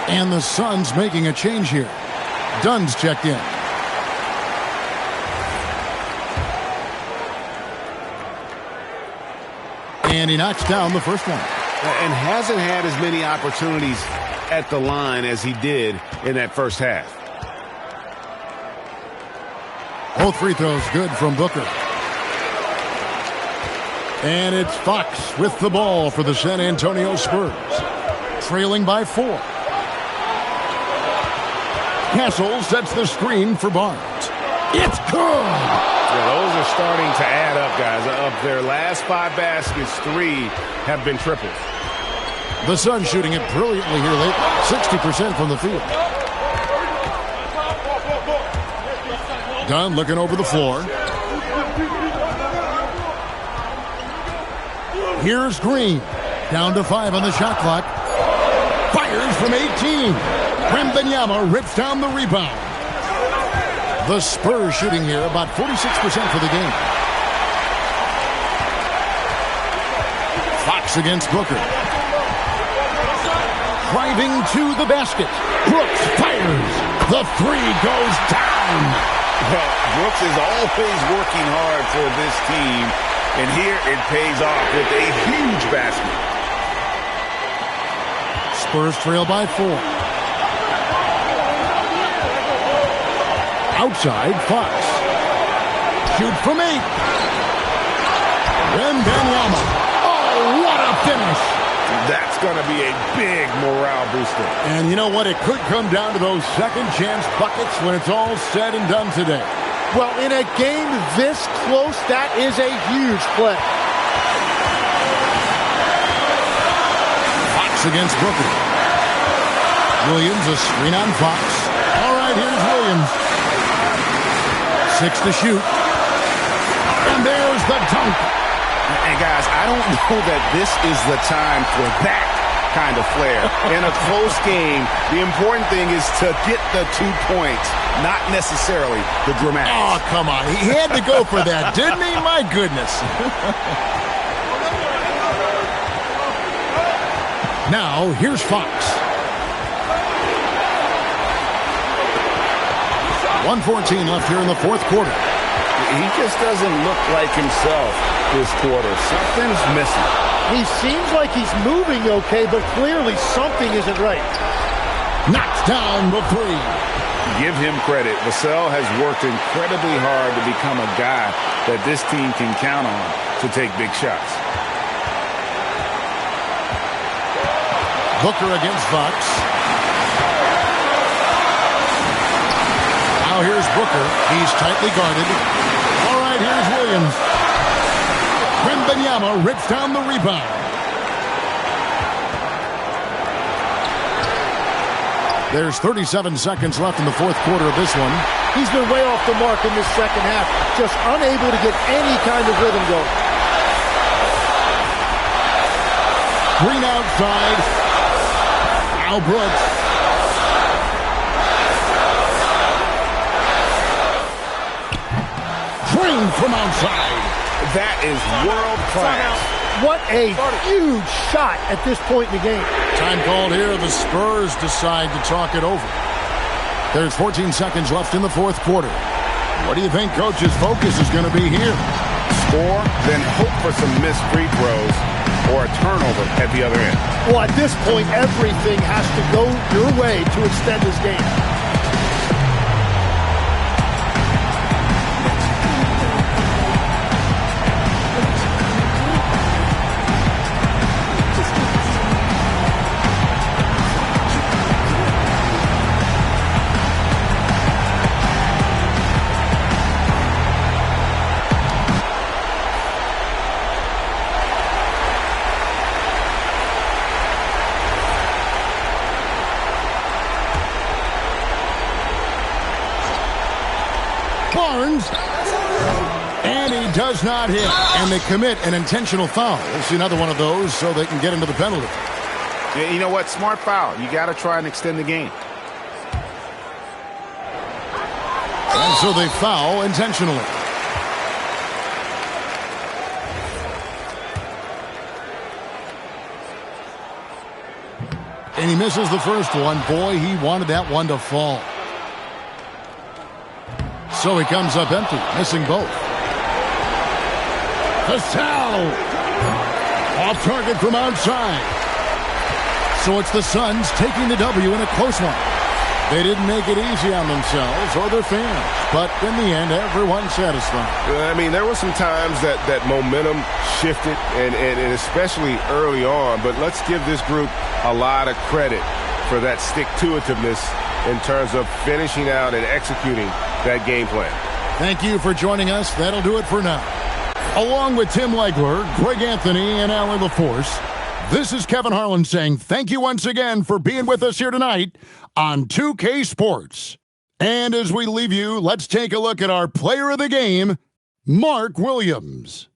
And the Suns making a change here. Dunn's checked in. And he knocks down the first one. And hasn't had as many opportunities at the line as he did in that first half. Both free throws good from Booker. And it's Fox with the ball for the San Antonio Spurs. Trailing by 4. Castle sets the screen for Barnes. It's good! Yeah, those are starting to add up, guys. Of their last 5 baskets, 3 have been triples. The Suns shooting it brilliantly here late. 60% from the field. Dunn looking over the floor. Here's Green. Down to 5 on the shot clock. Fires from 18. Wembanyama rips down the rebound. The Spurs shooting here about 46% for the game. Fox against Booker. Driving to the basket. Brooks fires. The 3 goes down. Well, Brooks is always working hard for this team, and here it pays off with a huge basket. Spurs trail by 4. Outside, Fox. Shoot from 8. Wembanyama. Oh, what a finish. That's going to be a big morale booster. And you know what? It could come down to those second chance buckets when it's all said and done today. Well, in a game this close, that is a huge play. Fox against Booker. Williams, a screen on Fox. All right, here's Williams. 6 to shoot. And there's the dunk. And guys, I don't know that this is the time for that kind of flair. In a close game, the important thing is to get the 2 points, not necessarily the dramatics. Oh, come on. He had to go for that, didn't he? My goodness. Now, here's Fox. 1:14 left here in the fourth quarter. He just doesn't look like himself this quarter. Something's missing. He seems like he's moving okay, but clearly something isn't right. Knocks down the 3. Give him credit. Vassell has worked incredibly hard to become a guy that this team can count on to take big shots. Booker against Fox. Now here's Booker. He's tightly guarded. All right, here's Williams. Wembanyama rips down the rebound. There's 37 seconds left in the fourth quarter of this one. He's been way off the mark in this second half. Just unable to get any kind of rhythm going. Green outside. Now Brooks. Green from outside. That is world class. What a huge shot at this point in the game. Time called here. The Spurs decide to talk it over. There's 14 seconds left in the fourth quarter. What do you think Coach's focus is going to be here? Score, then hope for some missed free throws or a turnover at the other end. Well, at this point, everything has to go your way to extend this game. Barnes, and he does not hit, and they commit an intentional foul. We'll see another one of those so they can get into the penalty. Yeah, you know what? Smart foul. You got to try and extend the game. And so they foul intentionally. And he misses the first one. Boy, he wanted that one to fall. So he comes up empty, missing both. Vassell! Off target from outside. So it's the Suns taking the W in a close one. They didn't make it easy on themselves or their fans, but in the end, everyone's satisfied. I mean, there were some times that momentum shifted, and especially early on, but let's give this group a lot of credit for that stick-to-itiveness in terms of finishing out and executing that game plan. Thank you for joining us. That'll do it for now. Along with Tim Legler, Greg Anthony, and Alan LaForce, this is Kevin Harlan saying thank you once again for being with us here tonight on 2K Sports. And as we leave you, let's take a look at our player of the game, Mark Williams.